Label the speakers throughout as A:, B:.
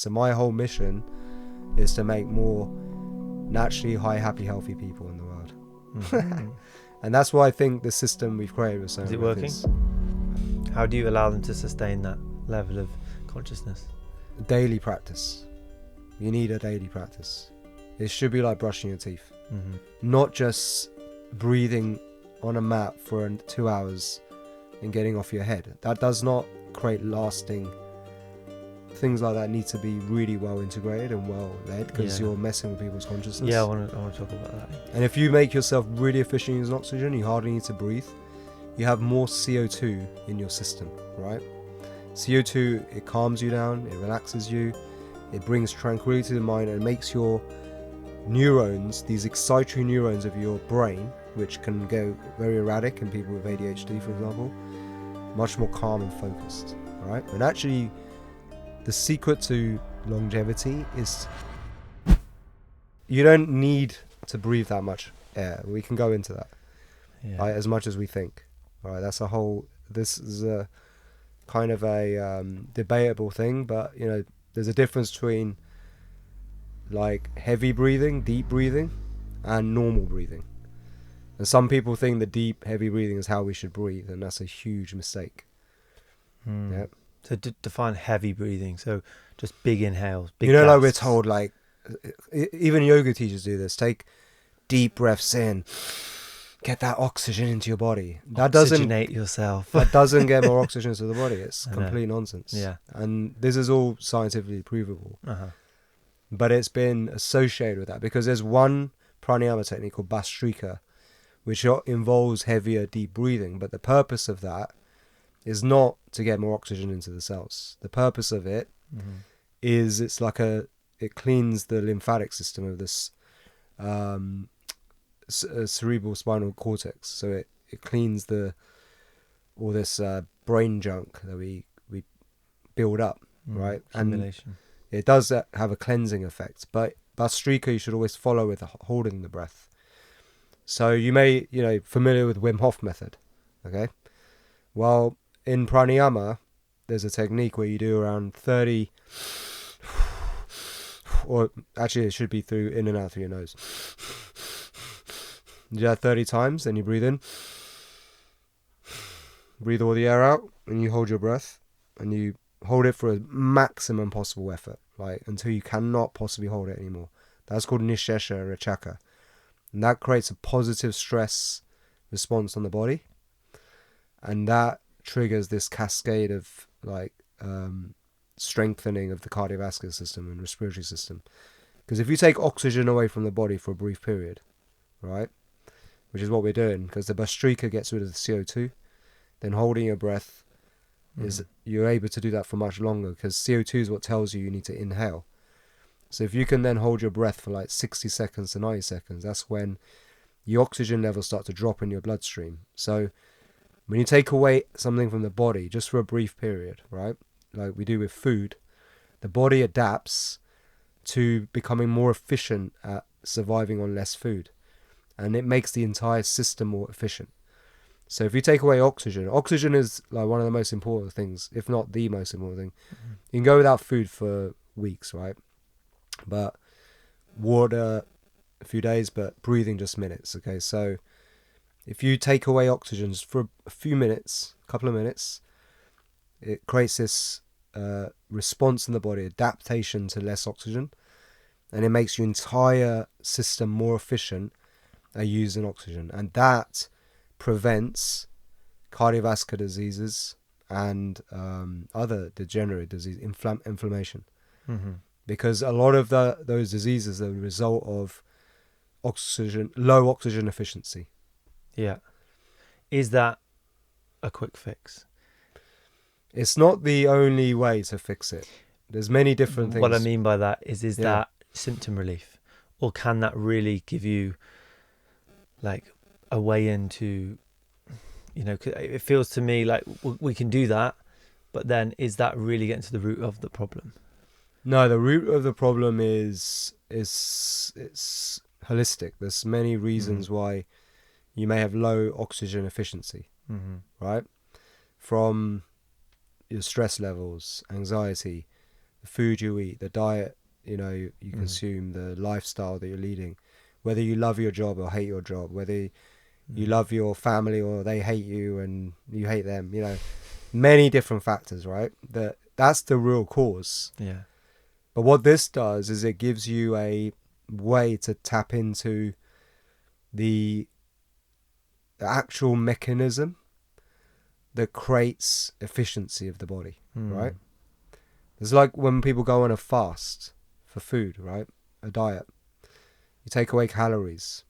A: So my whole mission is to make more naturally high, happy, healthy people in the world.
B: Mm-hmm.
A: And that's why I think the system we've created with Soma
B: Is it
A: Breath
B: working? How do you allow them to sustain that level of consciousness?
A: Daily practice. You need a daily practice. It should be like brushing your teeth.
B: Mm-hmm.
A: Not just breathing on a mat for 2 hours and getting off your head. That does not create lasting. Things like that need to be really well integrated and well led, because you're messing with people's consciousness.
B: Yeah, I want to talk about that.
A: And if you make yourself really efficient using oxygen, you hardly need to breathe. You have more CO2 in your system, right? CO2, it calms you down, it relaxes you, it brings tranquility to the mind, and makes your neurons, these excitatory neurons of your brain, which can go very erratic in people with ADHD, for example, much more calm and focused, right? And actually, the secret to longevity is you don't need to breathe that much air. We can go into that, right, as much as we think. All right, that's a whole. This is a kind of a debatable thing, but you know, there's a difference between like heavy breathing, deep breathing, and normal breathing. And some people think the deep, heavy breathing is how we should breathe, and that's a huge mistake. Yeah.
B: So define heavy breathing. So just big inhales. Big
A: like we're
B: gasps.
A: told, like even yoga teachers do this. Take deep breaths in, get that oxygen into your body. That
B: Oxygenate yourself.
A: That doesn't get more oxygen to the body. It's complete nonsense.
B: Yeah.
A: And this is all scientifically provable.
B: Uh-huh.
A: But it's been associated with that because there's one pranayama technique called Bhastrika, which involves heavier, deep breathing. But the purpose of that is not to get more oxygen into the cells. The purpose of it is it cleans the lymphatic system of this cerebral spinal cortex. So it cleans all this brain junk that we build up, right?
B: Accumulation.
A: And it does have a cleansing effect. But Bhastrika you should always follow with holding the breath. So you may, familiar with Wim Hof method, okay? Well, in pranayama, there's a technique where you do around 30, or actually it should be in and out through your nose. You do that 30 times, then you breathe in, breathe all the air out, and you hold your breath, and you hold it for a maximum possible effort, like until you cannot possibly hold it anymore. That's called Nishesha Rachaka. And that creates a positive stress response on the body. And that triggers this cascade of strengthening of the cardiovascular system and respiratory system. Because if you take oxygen away from the body for a brief period, right, which is what we're doing, because the Bhastrika gets rid of the CO2, then holding your breath is you're able to do that for much longer, because CO2 is what tells you need to inhale. So if you can then hold your breath for like 60 seconds to 90 seconds, that's when the oxygen levels start to drop in your bloodstream. So when you take away something from the body, just for a brief period, right, like we do with food, the body adapts to becoming more efficient at surviving on less food. And it makes the entire system more efficient. So if you take away oxygen is like one of the most important things, if not the most important thing. You can go without food for weeks, right? But water a few days, but breathing just minutes. Okay, so if you take away oxygen just for a few minutes, a couple of minutes, it creates this response in the body, adaptation to less oxygen, and it makes your entire system more efficient at using oxygen, and that prevents cardiovascular diseases and other degenerative disease, inflammation. Because a lot of those diseases are the result of low oxygen efficiency.
B: Yeah. Is that a quick fix?
A: It's not the only way to fix it. There's many different things.
B: What I mean by that is that symptom relief? Or can that really give you like a way into, it feels to me like we can do that, but then is that really getting to the root of the problem?
A: No, the root of the problem is it's holistic. There's many reasons why you may have low oxygen efficiency, right? From your stress levels, anxiety, the food you eat, the diet, you know, you consume, the lifestyle that you're leading, whether you love your job or hate your job, whether you love your family or they hate you and you hate them, you know, many different factors, right? That's the real cause.
B: Yeah.
A: But what this does is it gives you a way to tap into the actual mechanism that creates efficiency of the body, right? It's like when people go on a fast for food, right? A diet. You take away calories.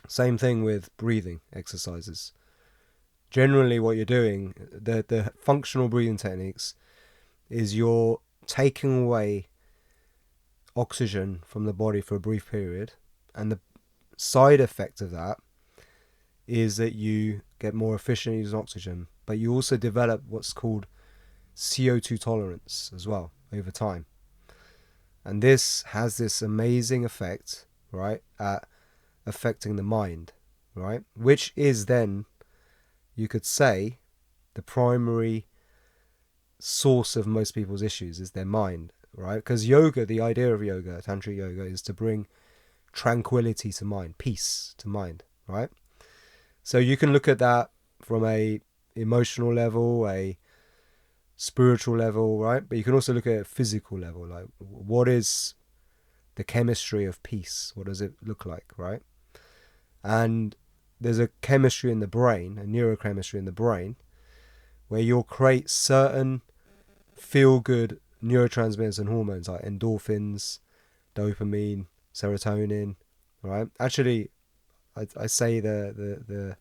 A: Same thing with breathing exercises. Generally what you're doing, the functional breathing techniques, is you're taking away oxygen from the body for a brief period, and the side effect of that is that you get more efficient using oxygen, but you also develop what's called CO2 tolerance as well over time. And this has this amazing effect, right, at affecting the mind, right, which is then, you could say, the primary source of most people's issues is their mind, right? Because yoga, the idea of yoga, tantric yoga, is to bring tranquility to mind, peace to mind, right? So you can look at that from a emotional level, a spiritual level, right? But you can also look at a physical level, like what is the chemistry of peace? What does it look like, right? And there's a chemistry in the brain, a neurochemistry in the brain, where you'll create certain feel-good neurotransmitters and hormones like endorphins, dopamine, serotonin, right? Actually, I say this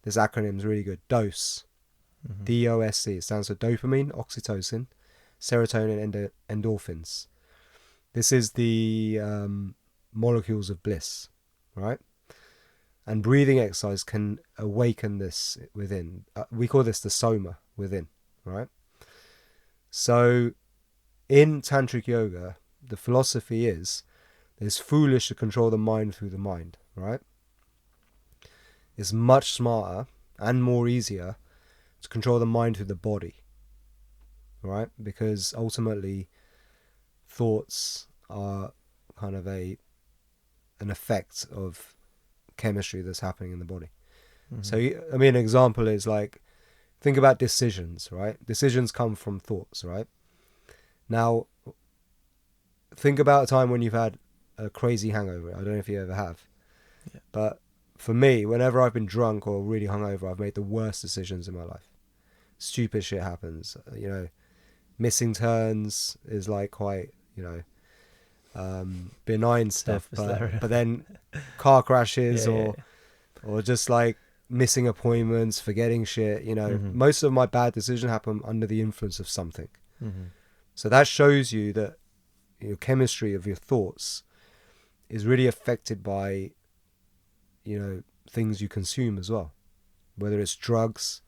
A: acronym is really good. DOSE, DOSC. It stands for dopamine, oxytocin, serotonin, and endorphins. This is the molecules of bliss, right? And breathing exercise can awaken this within. We call this the Soma within, right? So in Tantric Yoga, the philosophy is it's foolish to control the mind through the mind, right? It's much smarter and more easier to control the mind through the body, right? Because ultimately thoughts are kind of an effect of chemistry that's happening in the body. So I mean, an example is like, think about decisions, right? Decisions come from thoughts, right? Now think about a time when you've had a crazy hangover. I don't know if you ever have, but for me, whenever I've been drunk or really hungover, I've made the worst decisions in my life. Stupid shit happens, you know. Missing turns is like quite, you know, benign stuff, but then car crashes or just like missing appointments, forgetting shit, you know. Most of my bad decisions happen under the influence of something. So that shows you that your chemistry of your thoughts is really affected by, you know, things you consume as well, whether it's drugs,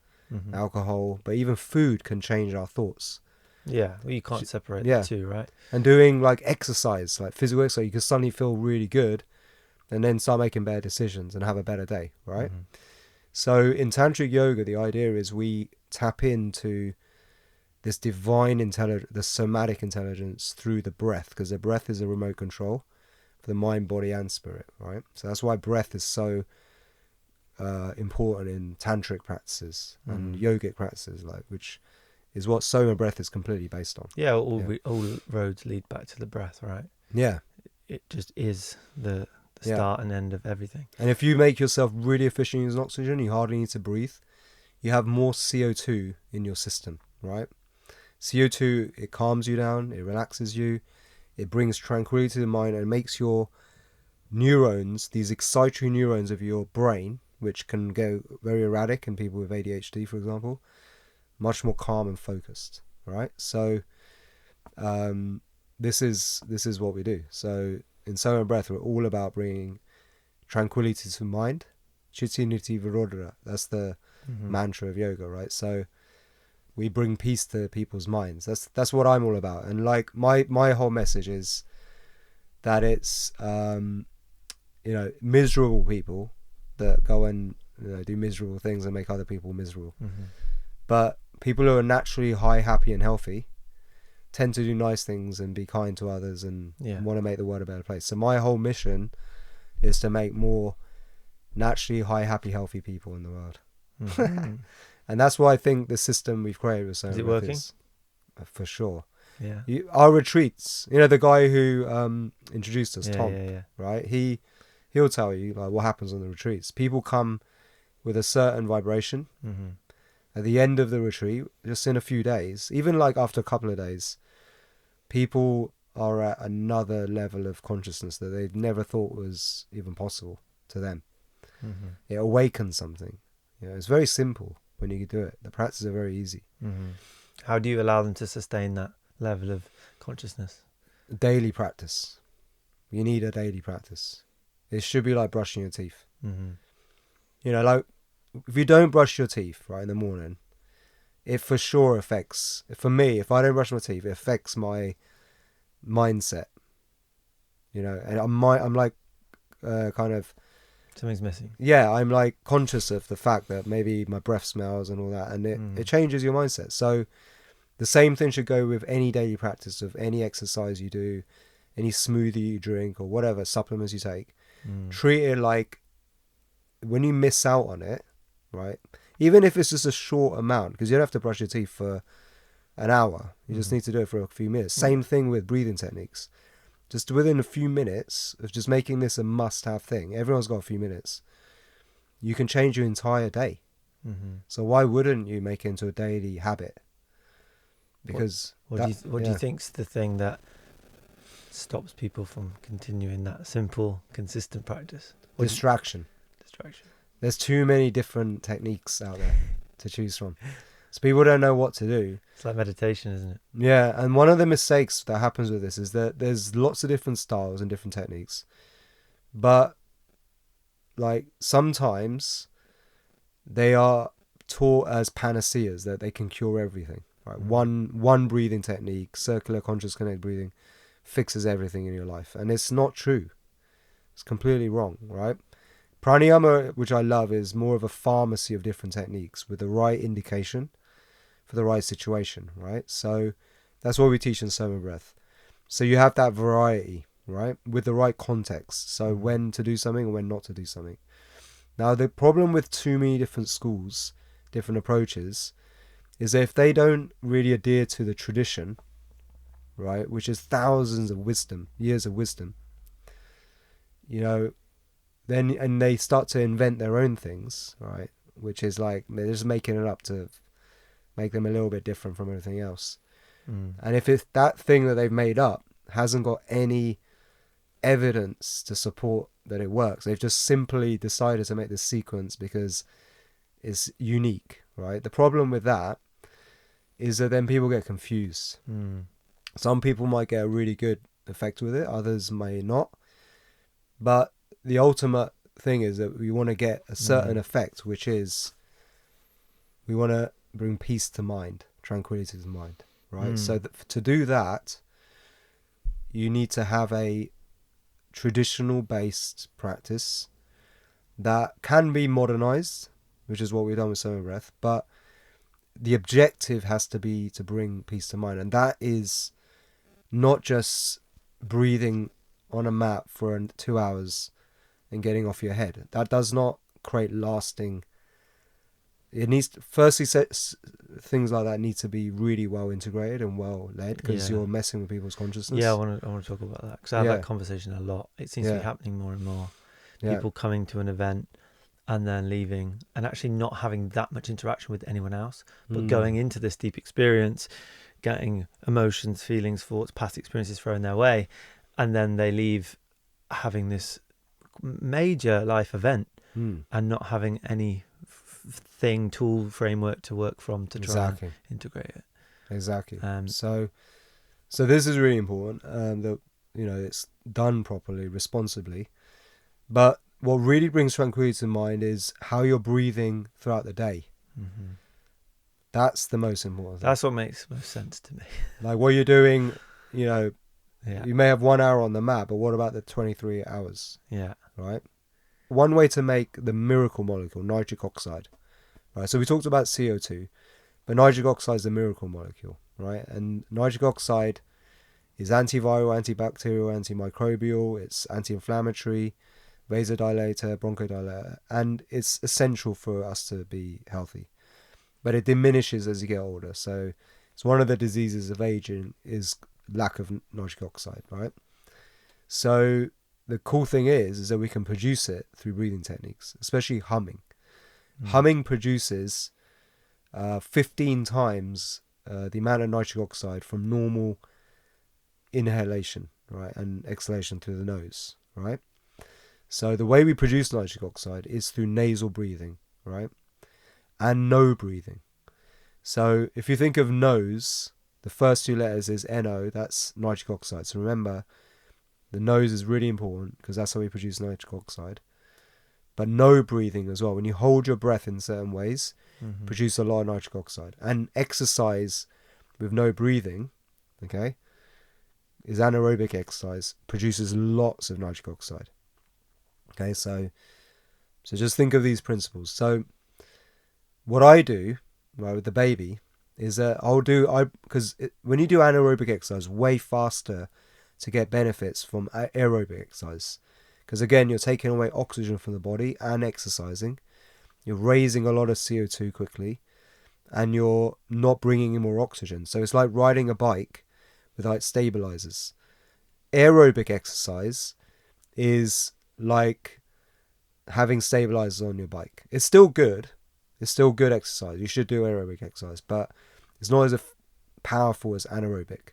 A: alcohol, but even food can change our thoughts.
B: Yeah, well, you can't separate the two, right?
A: And doing like exercise, like physical exercise, you can suddenly feel really good and then start making better decisions and have a better day, right? So in Tantric Yoga, the idea is we tap into this divine intelligence, the somatic intelligence through the breath, because the breath is a remote control for the mind, body, and spirit, right? So that's why breath is so important in tantric practices and yogic practices, like, which is what Soma Breath is completely based on.
B: Yeah, all roads lead back to the breath, right?
A: Yeah.
B: It just is the start and end of everything.
A: And if you make yourself really efficient using oxygen, you hardly need to breathe. You have more CO2 in your system, right? CO2, it calms you down, it relaxes you, it brings tranquility to the mind, and makes your neurons, these excitatory neurons of your brain, which can go very erratic in people with ADHD, for example, much more calm and focused, right? So this is what we do. So in Soma Breath, we're all about bringing tranquility to mind. Chitti Niti Virodhara. That's the mantra of yoga, right? So we bring peace to people's minds. That's what I'm all about. And like my whole message is that it's you know, miserable people that go and, you know, do miserable things and make other people miserable. But people who are naturally high, happy, and healthy, tend to do nice things and be kind to others and
B: Yeah.
A: want to make the world a better place. So my whole mission is to make more naturally high, happy, healthy people in the world.
B: Mhm.
A: And that's why I think the system we've created with Soma
B: Is it
A: Breath
B: working?
A: is, for sure.
B: Yeah.
A: Our retreats, the guy who introduced us,
B: Yeah,
A: Tom,
B: yeah.
A: right? He'll tell you like what happens on the retreats. People come with a certain vibration.
B: Mm-hmm.
A: At the end of the retreat, just in a few days, even like after a couple of days, people are at another level of consciousness that they'd never thought was even possible to them.
B: Mm-hmm.
A: It awakens something. It's very simple when you do it. The practices are very easy.
B: Mm-hmm. How do you allow them to sustain that level of consciousness?
A: Daily practice. You need a daily practice. It should be like brushing your teeth.
B: Mm-hmm.
A: Like if you don't brush your teeth right in the morning, it for sure affects. For me, if I don't brush my teeth, it affects my mindset. And I'm like kind of.
B: Something's missing.
A: Yeah, I'm like conscious of the fact that maybe my breath smells and all that, and it changes your mindset. So the same thing should go with any daily practice of any exercise you do, any smoothie you drink or whatever supplements you take. Treat it like when you miss out on it, right? Even if it's just a short amount, because you don't have to brush your teeth for an hour. You just need to do it for a few minutes. Same thing with breathing techniques. Just within a few minutes of just making this a must-have thing. Everyone's got a few minutes. You can change your entire day.
B: Mm-hmm.
A: So why wouldn't you make it into a daily habit? Because
B: what do you think's the thing that stops people from continuing that simple, consistent practice?
A: Distraction. There's too many different techniques out there to choose from. So people don't know what to do.
B: It's like meditation, isn't it?
A: Yeah, and one of the mistakes that happens with this is that there's lots of different styles and different techniques. But like sometimes they are taught as panaceas, that they can cure everything. Right? One breathing technique, circular conscious connect breathing, fixes everything in your life. And it's not true. It's completely wrong, right? Pranayama, which I love, is more of a pharmacy of different techniques with the right indication for the right situation, right? So that's what we teach in Soma Breath. So you have that variety, right? With the right context. So when to do something and when not to do something. Now, the problem with too many different schools, different approaches, is that if they don't really adhere to the tradition, right, which is thousands of years of wisdom, then and they start to invent their own things, right, which is like they're just making it up to make them a little bit different from everything else. And if it's that thing that they've made up hasn't got any evidence to support that it works, they've just simply decided to make this sequence because it's unique, right? The problem with that is that then people get confused. Some people might get a really good effect with it, others may not. But the ultimate thing is that we want to get a certain effect, which is we want to bring peace to mind, tranquility to mind, right? So to do that, you need to have a traditional based practice that can be modernized, which is what we've done with Soma Breath, but the objective has to be to bring peace to mind. And that is not just breathing on a mat for 2 hours and getting off your head. That does not create lasting. It needs to, firstly, things like that need to be really well integrated and well led, because you're messing with people's consciousness.
B: Yeah, I want to talk about that because I have that conversation a lot. It seems to be happening more and more. People coming to an event and then leaving and actually not having that much interaction with anyone else, but going into this deep experience, getting emotions, feelings, thoughts, past experiences thrown their way, and then they leave having this major life event and not having any tool, framework to work from to try and integrate it.
A: Exactly. So this is really important, that it's done properly, responsibly. But what really brings tranquility to mind is how you're breathing throughout the day. That's the most important thing.
B: That's what makes most sense to me.
A: Like what you're doing, you may have 1 hour on the mat, but what about the 23 hours?
B: Yeah.
A: Right? One way to make the miracle molecule, nitric oxide. Right, so we talked about CO2, but nitric oxide is the miracle molecule. right? And nitric oxide is antiviral, antibacterial, antimicrobial, it's anti-inflammatory, vasodilator, bronchodilator, and it's essential for us to be healthy. But it diminishes as you get older. So it's one of the diseases of aging is lack of nitric oxide, right? So the cool thing is that we can produce it through breathing techniques, especially humming. Humming produces 15 times the amount of nitric oxide from normal inhalation, right, and exhalation through the nose, right? So the way we produce nitric oxide is through nasal breathing, right, and no breathing. So if you think of nose, the first two letters is NO, that's nitric oxide. So remember, the nose is really important because that's how we produce nitric oxide. But no breathing as well. When you hold your breath in certain ways, produce a lot of nitric oxide. And exercise with no breathing, okay, is anaerobic exercise, produces lots of nitric oxide. Okay, so just think of these principles. So what I do, right, with the baby is that because when you do anaerobic exercise, way faster to get benefits from aerobic exercise. Because again, you're taking away oxygen from the body and exercising. You're raising a lot of CO2 quickly. And you're not bringing in more oxygen. So it's like riding a bike without stabilizers. Aerobic exercise is like having stabilizers on your bike. It's still good. It's still good exercise. You should do aerobic exercise. But it's not as powerful as anaerobic.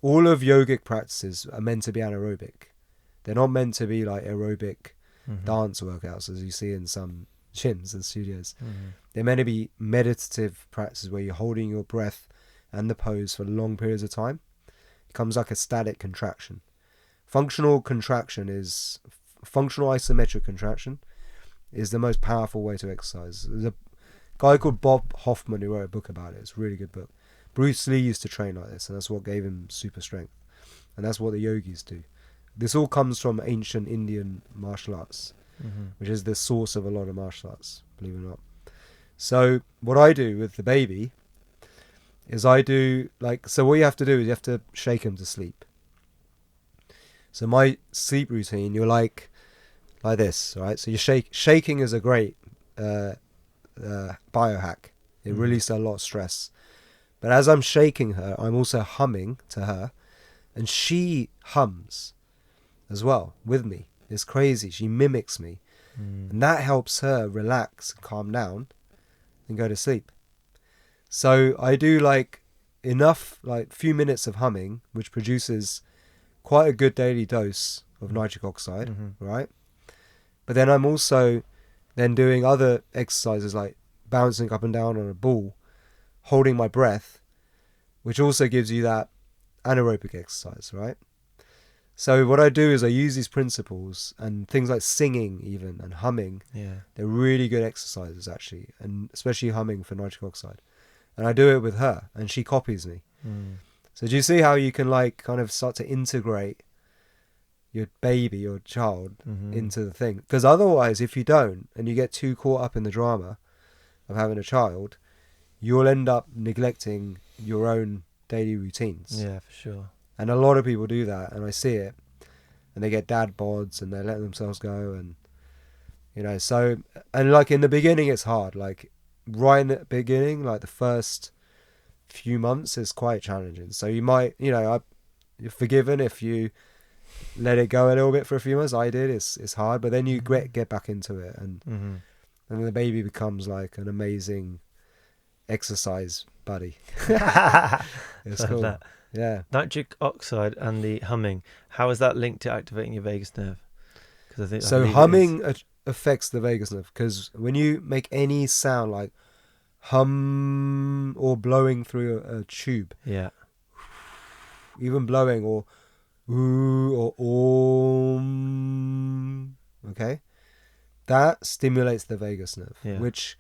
A: All of yogic practices are meant to be anaerobic. They're not meant to be like aerobic dance workouts as you see in some gyms and studios. They're meant to be meditative practices where you're holding your breath and the pose for long periods of time. It becomes like a static contraction. Functional isometric contraction is the most powerful way to exercise. There's a guy called Bob Hoffman who wrote a book about it. It's a really good book. Bruce Lee used to train like this, and that's what gave him super strength. And that's what the yogis do. This all comes from ancient Indian martial arts, which is the source of a lot of martial arts, believe it or not. So what I do with the baby is so what you have to do is you have to shake him to sleep. So my sleep routine, you're like this, right? So shaking is a great biohack. It releases a lot of stress. But as I'm shaking her, I'm also humming to her, and she hums as well with me. It's crazy. She mimics me. And that helps her relax, calm down, and go to sleep. So I do few minutes of humming, which produces quite a good daily dose of nitric oxide, right? But then I'm also then doing other exercises like bouncing up and down on a ball, holding my breath, which also gives you that anaerobic exercise, right? So what I do is I use these principles and things like singing even and humming. Yeah. They're really good exercises actually, and especially humming for nitric oxide. And I do it with her and she copies me. So do you see how you can kind of start to integrate your baby, your child into the thing? Because otherwise, if you don't and you get too caught up in the drama of having a child, you'll end up neglecting your own daily routines.
B: Yeah, for sure.
A: And a lot of people do that, and I see it, and they get dad bods and they let themselves go, and so, and in the beginning it's hard, right in the beginning, the first few months is quite challenging. So you might, you're forgiven if you let it go a little bit for a few months. I did. It's hard, but then you get back into it, and the baby becomes like an amazing exercise buddy. It's cool. That. Yeah.
B: Nitric oxide and the humming. How is that linked to activating your vagus nerve? Because I
A: so humming affects the vagus nerve, because when you make any sound like hum or blowing through a tube, even blowing or ooh or om, okay, that stimulates the vagus nerve, which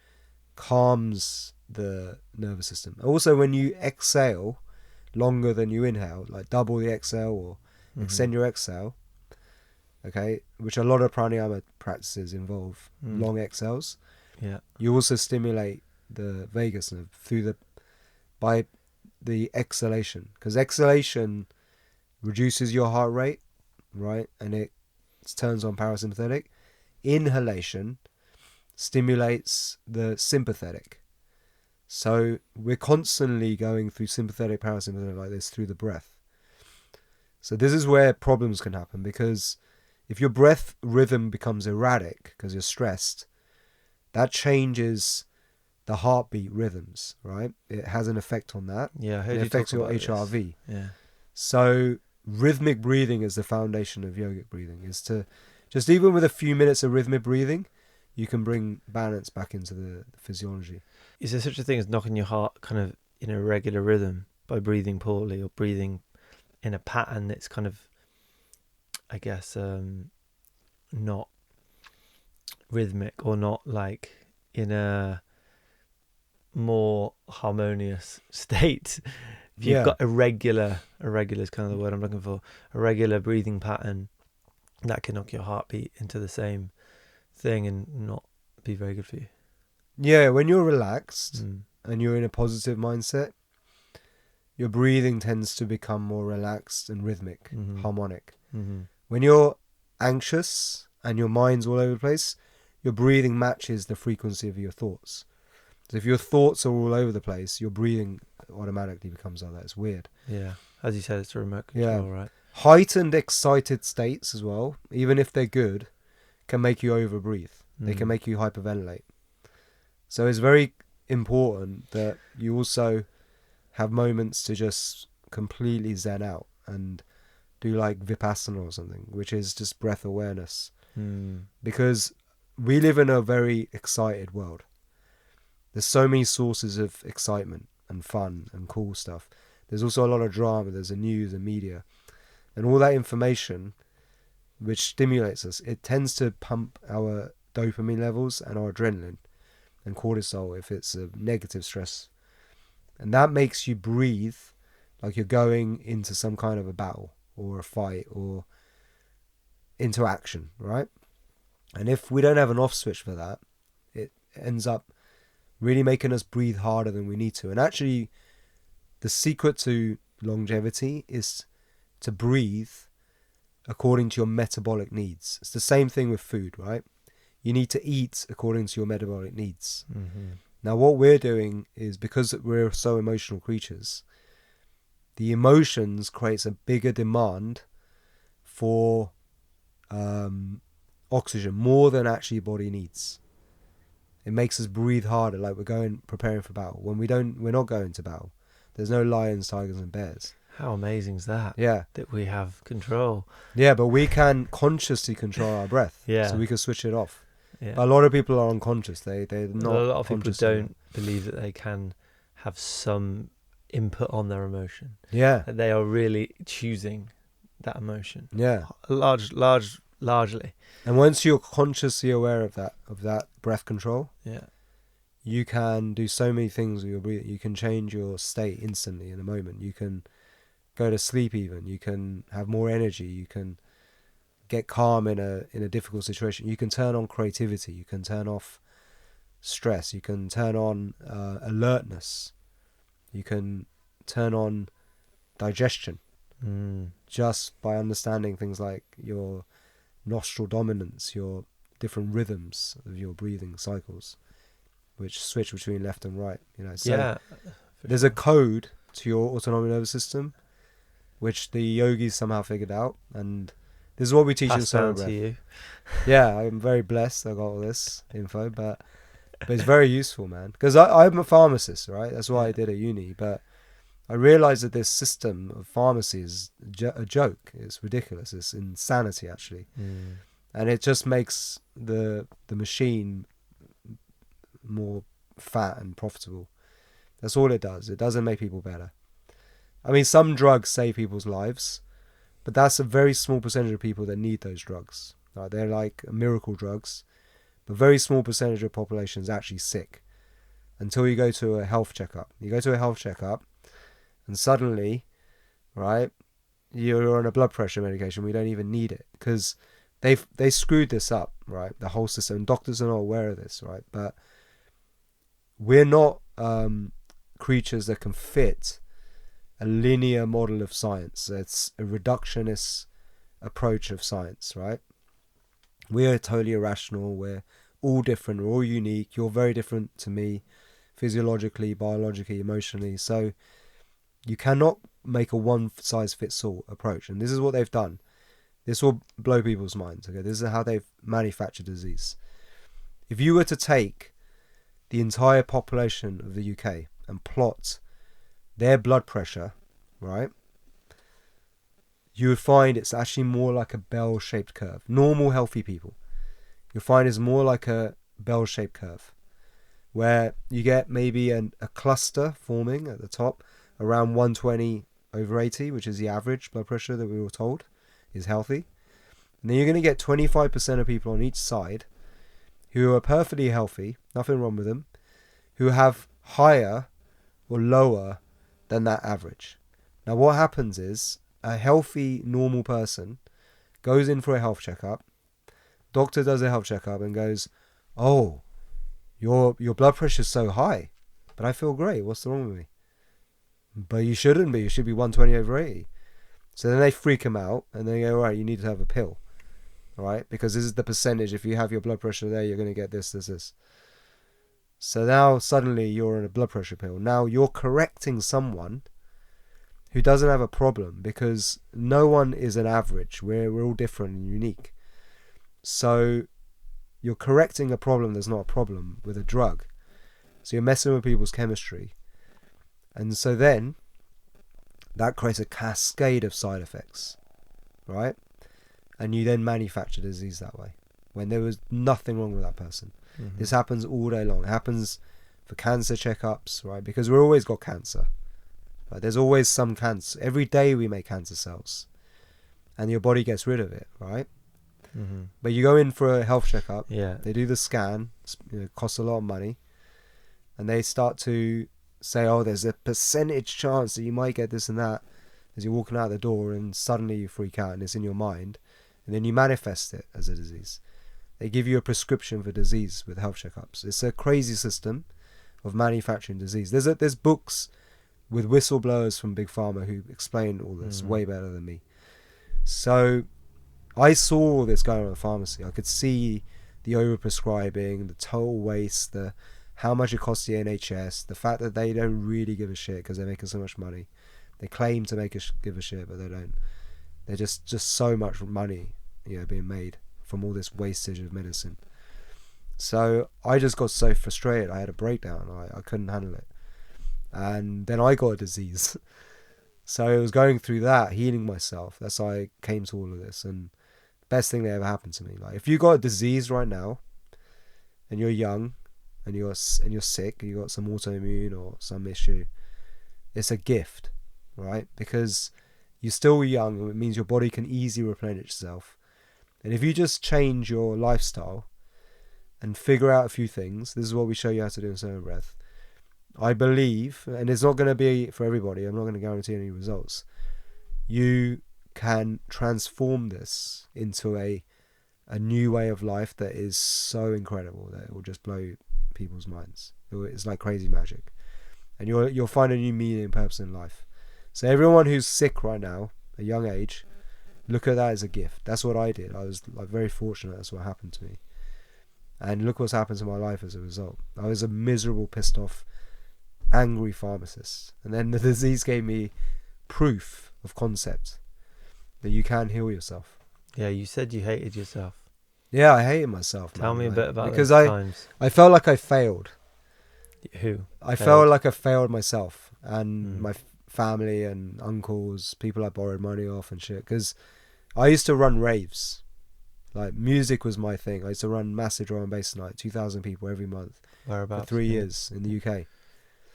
A: calms the nervous system. Also, when you exhale longer than you inhale, like double the exhale or extend your exhale, okay, which a lot of pranayama practices involve long exhales, you also stimulate the vagus nerve by the exhalation, because exhalation reduces your heart rate, right? And it turns on parasympathetic. Inhalation stimulates the sympathetic. So we're constantly going through sympathetic, parasympathetic like this through the breath. So this is where problems can happen, because if your breath rhythm becomes erratic because you're stressed, that changes the heartbeat rhythms, right? It has an effect on that.
B: Yeah, I heard
A: it
B: you
A: affects
B: talk
A: your
B: about
A: HRV.
B: This. Yeah.
A: So rhythmic breathing is the foundation of yogic breathing, is to just, even with a few minutes of rhythmic breathing, you can bring balance back into the physiology.
B: Is there such a thing as knocking your heart kind of in a regular rhythm by breathing poorly or breathing in a pattern that's kind of, I guess, not rhythmic, or not like in a more harmonious state? If you've got a regular is kind of the word I'm looking for, a regular breathing pattern, that can knock your heartbeat into the same thing and not be very good for you.
A: Yeah, when you're relaxed and you're in a positive mindset, your breathing tends to become more relaxed and rhythmic, harmonic. When you're anxious and your mind's all over the place, your breathing matches the frequency of your thoughts. So if your thoughts are all over the place, your breathing automatically becomes like that. It's weird.
B: Yeah, as you said, it's a remote control, right?
A: Heightened, excited states as well, even if they're good, can make you overbreathe. They can make you hyperventilate. So it's very important that you also have moments to just completely zen out and do like Vipassana or something, which is just breath awareness. Because we live in a very excited world. There's so many sources of excitement and fun and cool stuff. There's also a lot of drama. There's the news and media. And all that information, which stimulates us, it tends to pump our dopamine levels and our adrenaline and cortisol if it's a negative stress. And that makes you breathe like you're going into some kind of a battle or a fight or into action, right? And if we don't have an off switch for that, it ends up really making us breathe harder than we need to. And actually, the secret to longevity is to breathe according to your metabolic needs. It's the same thing with food, right? You need to eat according to your metabolic needs. Now, what we're doing is, because we're so emotional creatures, the emotions creates a bigger demand for oxygen, more than actually body needs. It makes us breathe harder, like we're preparing for battle. When we're not going to battle. There's no lions, tigers and bears.
B: How amazing is that?
A: Yeah.
B: That we have control.
A: Yeah, but we can consciously control our breath.
B: Yeah.
A: So we can switch it off.
B: Yeah.
A: But a lot of people are unconscious. They're not.
B: A lot of people
A: conscious
B: don't believe that they can have some input on their emotion.
A: Yeah.
B: That they are really choosing that emotion.
A: Yeah.
B: Largely.
A: And once you're consciously aware of that breath control,
B: yeah,
A: you can do so many things with your breathing. You can change your state instantly in a moment. You can go to sleep even. You can have more energy. You can get calm in a difficult situation. You can turn on creativity. You can turn off stress. You can turn on alertness. You can turn on digestion just by understanding things like your nostril dominance, your different rhythms of your breathing cycles, which switch between left and right. So there's a code to your autonomic nervous system, which the yogis somehow figured out, and this is what we teach in Soma Breath.
B: You.
A: Yeah, I'm very blessed I got all this info, but it's very useful, man, because I'm a pharmacist, right? That's why I did at uni, but I realized that this system of pharmacy is a joke. It's ridiculous. It's insanity, actually. And it just makes the machine more fat and profitable. That's all it does. It doesn't make people better. I mean, some drugs save people's lives, but that's a very small percentage of people that need those drugs. Right? They're like miracle drugs, but a very small percentage of the population is actually sick until you go to a health checkup. You go to a health checkup, and suddenly, right, you're on a blood pressure medication. We don't even need it because they screwed this up, right? The whole system. Doctors are not aware of this, right? But we're not creatures that can fit a linear model of science. It's a reductionist approach of science, right? We are totally irrational. We're all different. We're all unique. You're very different to me, physiologically, biologically, emotionally. So you cannot make a one-size-fits-all approach. And this is what they've done. This will blow people's minds. Okay, this is how they've manufactured disease. If you were to take the entire population of the UK and plot their blood pressure, right, you would find it's actually more like a bell-shaped curve. Normal, healthy people, you'll find it's more like a bell-shaped curve, where you get maybe a cluster forming at the top around 120/80, which is the average blood pressure that we were told is healthy. And then you're going to get 25% of people on each side who are perfectly healthy, nothing wrong with them, who have higher or lower than that average. Now what happens is a healthy, normal person goes in for a health checkup, doctor does a health checkup and goes, oh, your blood pressure is so high, but I feel great, what's wrong with me? But you shouldn't be, you should be 120/80. So then they freak them out and they go, all right, you need to have a pill, right? Because this is the percentage. If you have your blood pressure there, you're going to get this. So now suddenly you're on a blood pressure pill. Now you're correcting someone who doesn't have a problem, because no one is an average. We're all different and unique. So you're correcting a problem that's not a problem with a drug. So you're messing with people's chemistry. And so then that creates a cascade of side effects, right? And you then manufacture disease that way, when there was nothing wrong with that person. Mm-hmm. This happens all day long. It happens for cancer checkups, right? Because we've always got cancer. Right? There's always some cancer. Every day we make cancer cells, and your body gets rid of it, right? Mm-hmm. But you go in for a health checkup.
B: Yeah.
A: They do the scan. It costs a lot of money, and they start to say, oh, there's a percentage chance that you might get this and that, as you're walking out the door, and suddenly you freak out and it's in your mind, and then you manifest it as a disease. They give you a prescription for disease with health checkups. It's a crazy system of manufacturing disease. There's books with whistleblowers from Big Pharma who explain all this way better than me. So I saw all this going on in the pharmacy. I could see the overprescribing, the total waste, how much it costs the NHS, the fact that they don't really give a shit because they're making so much money. They claim to give a shit, but they don't. They're just so much money, being made from all this wastage of medicine. So I just got so frustrated. I had a breakdown. I couldn't handle it. And then I got a disease. So I was going through that, healing myself. That's how I came to all of this. And best thing that ever happened to me. Like, if you got a disease right now, and you're young, and you're sick, you got some autoimmune or some issue, it's a gift, right? Because you're still young, it means your body can easily replenish itself. And if you just change your lifestyle and figure out a few things, this is what we show you how to do in Soma Breath. I believe, and it's not going to be for everybody, I'm not going to guarantee any results, you can transform this into a new way of life that is so incredible that it will just blow people's minds. It's like crazy magic, and you'll find a new meaning and purpose in life. So everyone who's sick right now, a young age, look at that as a gift. That's what I did. I was very fortunate. That's what happened to me, and look what's happened to my life as a result. I was a miserable, pissed off, angry pharmacist, and then the disease gave me proof of concept that you can heal yourself.
B: Yeah, you said you hated yourself.
A: Yeah, I hated myself.
B: Tell me a bit about
A: because
B: those times.
A: I felt like I failed.
B: Who?
A: I felt like I failed myself and my family and uncles, people I borrowed money off and shit. Because I used to run raves. Like, music was my thing. I used to run massive drum and bass night, 2,000 people every month.
B: Whereabouts?
A: For 3 years in the UK.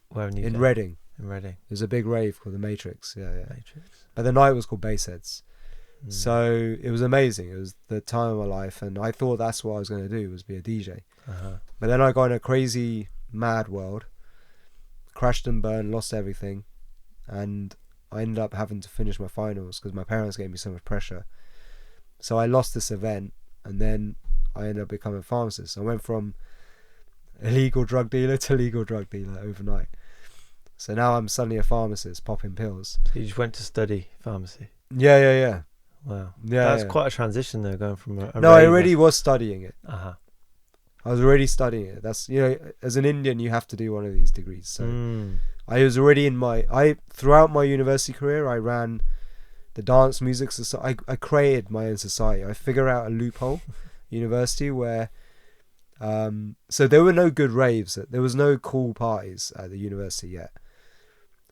B: Where in the UK?
A: In Reading.
B: In Reading.
A: There's a big rave called the Matrix. Yeah.
B: Matrix.
A: But the night was called Bassheads. So it was amazing. It was the time of my life, and I thought that's what I was going to do, was be a DJ. But then I got in a crazy, mad world, crashed and burned, lost everything, and I ended up having to finish my finals because my parents gave me so much pressure. So I lost this event, and then I ended up becoming a pharmacist. I went from illegal drug dealer to legal drug dealer overnight. So now I'm suddenly a pharmacist popping pills.
B: So you just went to study pharmacy.
A: Yeah.
B: Wow.
A: Yeah,
B: That's
A: yeah.
B: quite a transition though, going from a
A: No, I
B: raver.
A: already was studying it.
B: Uh-huh.
A: I was already studying it. That's, you know, as an Indian, you have to do one of these degrees. So I was already throughout my university career, I ran the dance music society. I created my own society. I figured out a loophole, university, where, so there were no good raves. There was no cool parties at the university yet.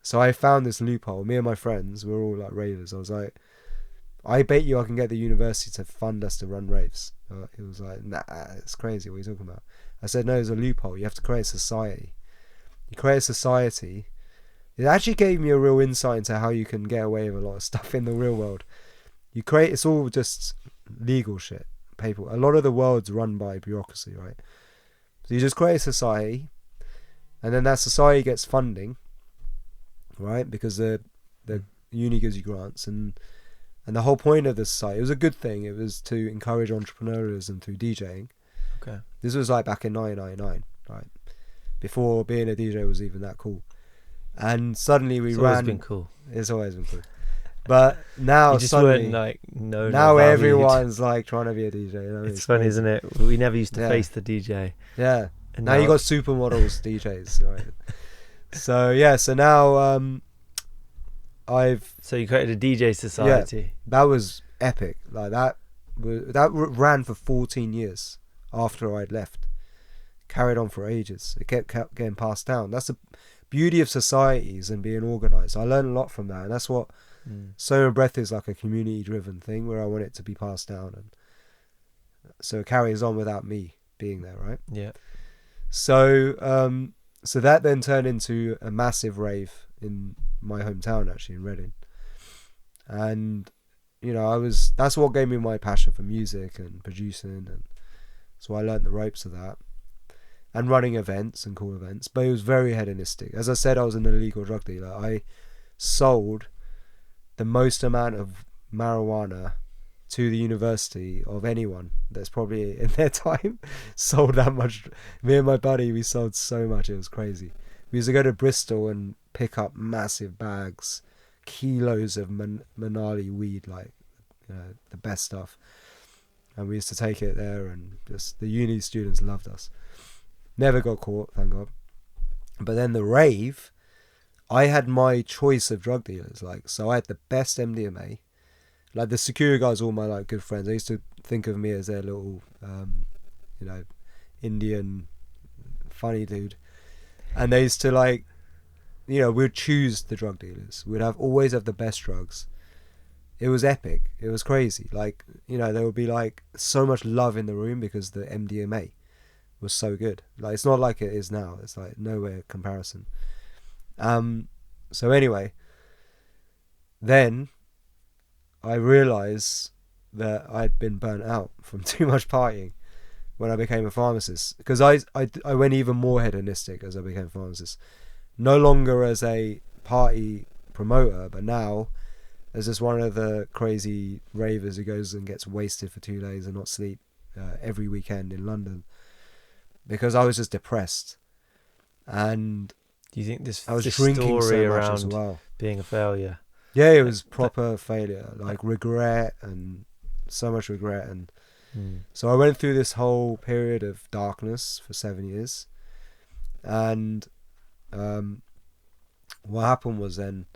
A: So I found this loophole. Me and my friends were all like ravers. I was like, I bet you I can get the university to fund us to run raves. It was like, nah, it's crazy. What are you talking about? I said, no, there's a loophole. You have to create a society. You create a society. It actually gave me a real insight into how you can get away with a lot of stuff in the real world. It's all just legal shit. Paper. A lot of the world's run by bureaucracy, right? So you just create a society, and then that society gets funding, right? Because the uni gives you grants, and the whole point of the society, it was a good thing. It was to encourage entrepreneurialism through DJing.
B: Okay.
A: This was like back in 1999, right? Before being a DJ was even that cool. And suddenly it's always
B: been cool.
A: It's always been cool. But now
B: you just
A: suddenly,
B: weren't like known.
A: Now everyone's like trying to be a DJ. You know?
B: It's funny, isn't it? We never used to face the DJ.
A: Yeah.
B: And
A: now you got supermodels DJs, right? So yeah. So now
B: So you created a DJ society.
A: Yeah, that was epic. Like that ran for 14 years after I'd left. Carried on for ages. It kept getting passed down. That's the beauty of societies and being organised. I learned a lot from that, and that's what Soma Breath is, like a community-driven thing where I want it to be passed down, and so it carries on without me being there, right?
B: Yeah. So
A: that then turned into a massive rave in my hometown, actually, in Reading. And you know, that's what gave me my passion for music and producing, and so I learned the ropes of that and running events and cool events. But it was very hedonistic. As I said, I was an illegal drug dealer. I sold the most amount of marijuana to the university of anyone that's probably in their time sold that much. Me and my buddy, we sold so much, it was crazy. We used to go to Bristol and pick up massive bags, kilos of Manali weed, like, you know, the best stuff. And we used to take it there, and just the uni students loved us. Never got caught, thank God. But then the rave, I had my choice of drug dealers. Like, so I had the best MDMA. Like, the security guys, all my like good friends, they used to think of me as their little, you know, Indian funny dude. And they used to, like, you know, we'd choose the drug dealers. We'd always have the best drugs. It was epic. It was crazy. Like, you know, there would be like so much love in the room because the MDMA was so good. Like, it's not like it is now. It's like nowhere comparison. So anyway, then I realised that I'd been burnt out from too much partying when I became a pharmacist, because I went even more hedonistic as I became a pharmacist. No longer as a party promoter, but now as just one of the crazy ravers who goes and gets wasted for 2 days and not sleep every weekend in London, because I was just depressed. And
B: do you think this
A: I was
B: this
A: drinking
B: story
A: so much
B: around
A: as well.
B: being a failure?
A: Yeah, it was proper failure, like regret, and so much regret. And so I went through this whole period of darkness for 7 years. And what happened was, then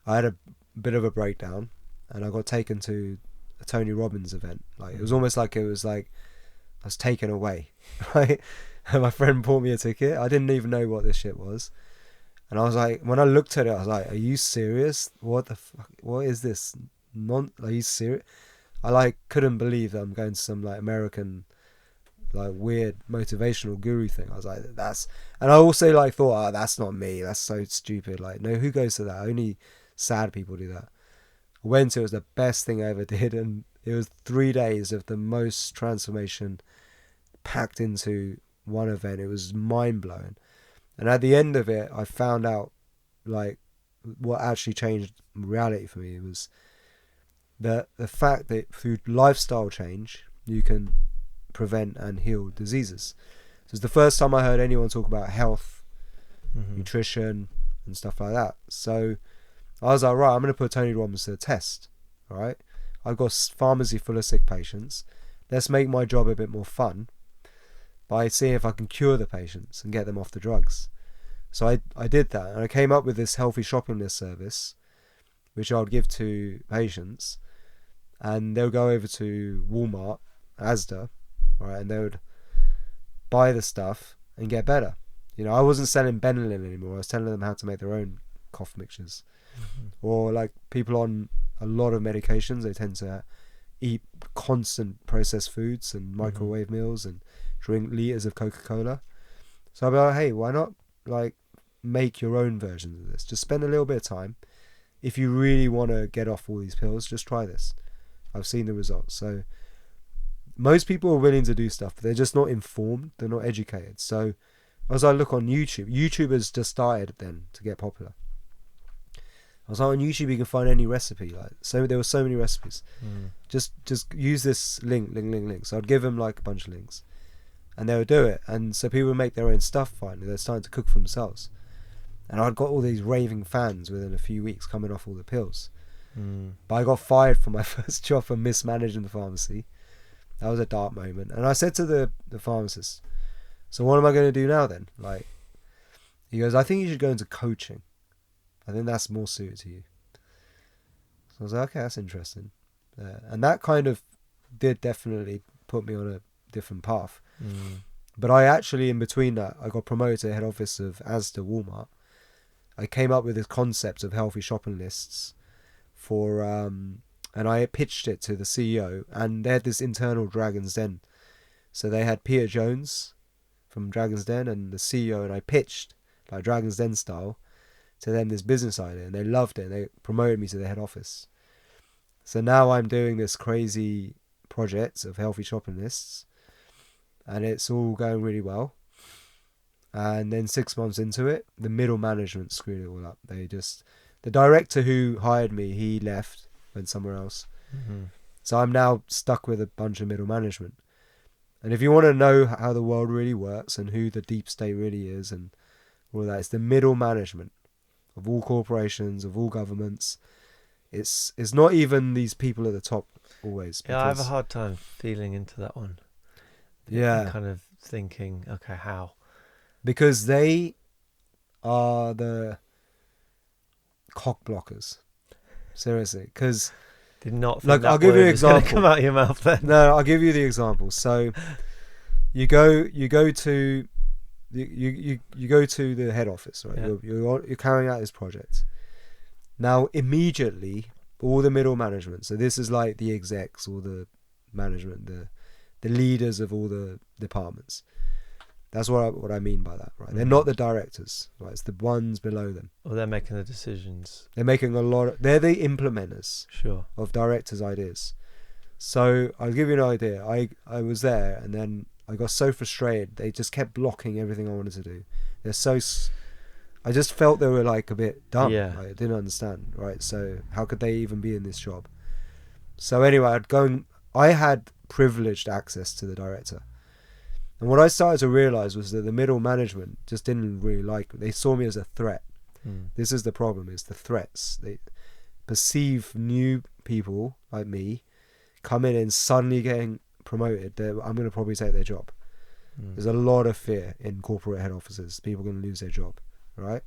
A: I had a bit of a breakdown, and I got taken to a Tony Robbins event. Like, it was almost like I was taken away, right? And my friend bought me a ticket. I didn't even know what this shit was. And I was like, when I looked at it, I was like, are you serious? What the fuck? What is this? Are you serious? I like couldn't believe that I'm going to some like American, like weird motivational guru thing. I was like, and I also like thought, oh, that's not me. That's so stupid. Like, no, who goes to that? Only sad people do that. I went to it. It was the best thing I ever did. And it was 3 days of the most transformation packed into one event. It was mind blowing. And at the end of it, I found out, like, what actually changed reality for me. It was the fact that through lifestyle change, you can prevent and heal diseases. So it's the first time I heard anyone talk about health, nutrition, and stuff like that. So I was like, right, I'm going to put Tony Robbins to the test. All right, I've got a pharmacy full of sick patients. Let's make my job a bit more fun by seeing if I can cure the patients and get them off the drugs. So I did that, and I came up with this healthy shopping list service, which I would give to patients, and they would go over to Walmart, Asda, right, and they would buy the stuff and get better. You know, I wasn't selling Benylin anymore. I was telling them how to make their own cough mixtures. Or like people on a lot of medications, they tend to eat constant processed foods and microwave meals and drink liters of Coca-Cola. So I'd be like, hey, why not like make your own versions of this? Just spend a little bit of time. If you really want to get off all these pills, just try this. I've seen the results. So most people are willing to do stuff, but they're just not informed. They're not educated. So as I look on YouTube, YouTube has just started then to get popular. I was like, on YouTube you can find any recipe. Like, so there were so many recipes. Just use this link. So I'd give them like a bunch of links, and they would do it. And so people would make their own stuff. Finally, they're starting to cook for themselves. And I'd got all these raving fans within a few weeks coming off all the pills. But I got fired from my first job for mismanaging the pharmacy. That was a dark moment. And I said to the pharmacist, so what am I going to do now then? Like, he goes, I think you should go into coaching. I think that's more suited to you. So I was like, okay, that's interesting. And that kind of did definitely put me on a different path. But I actually, in between that, I got promoted to head office of Asda Walmart. I came up with this concept of healthy shopping lists for, and I pitched it to the CEO, and they had this internal Dragon's Den. So they had Peter Jones from Dragon's Den and the CEO, and I pitched, like Dragon's Den style, to them this business idea, and they loved it, and they promoted me to the head office. So now I'm doing this crazy project of healthy shopping lists, and it's all going really well. And then 6 months into it, the middle management screwed it all up. The director who hired me, he left, went somewhere else. So I'm now stuck with a bunch of middle management. And if you want to know how the world really works and who the deep state really is and all that, it's the middle management of all corporations, of all governments. It's not even these people at the top always.
B: Yeah, I have a hard time feeling into that one.
A: Yeah.
B: Kind of thinking, okay, how?
A: Because they are the cock blockers. Seriously. Because
B: did not think
A: like,
B: that
A: I'll give you an
B: word was gonna
A: example.
B: come out of your mouth then.
A: No, I'll give you the example. So you go to you go to the head office, right?
B: Yeah.
A: You're carrying out this project. Now immediately all the middle management, so this is like the execs, all the management, the leaders of all the departments. That's what I mean by that, right? They're not the directors, right? It's the ones below them.
B: Well, they're making the decisions.
A: They're making they're the implementers
B: Sure.
A: of directors' ideas. So I'll give you an idea. I was there, and then I got so frustrated. They just kept blocking everything I wanted to do. I just felt they were like a bit dumb.
B: Yeah.
A: I didn't understand, right? So how could they even be in this job? So anyway, I had privileged access to the director. And what I started to realise was that the middle management just didn't really like me. They saw me as a threat. This is the problem, is the threats. They perceive new people like me come in and suddenly getting promoted. I'm going to probably take their job. There's a lot of fear in corporate head offices. People are going to lose their job, right?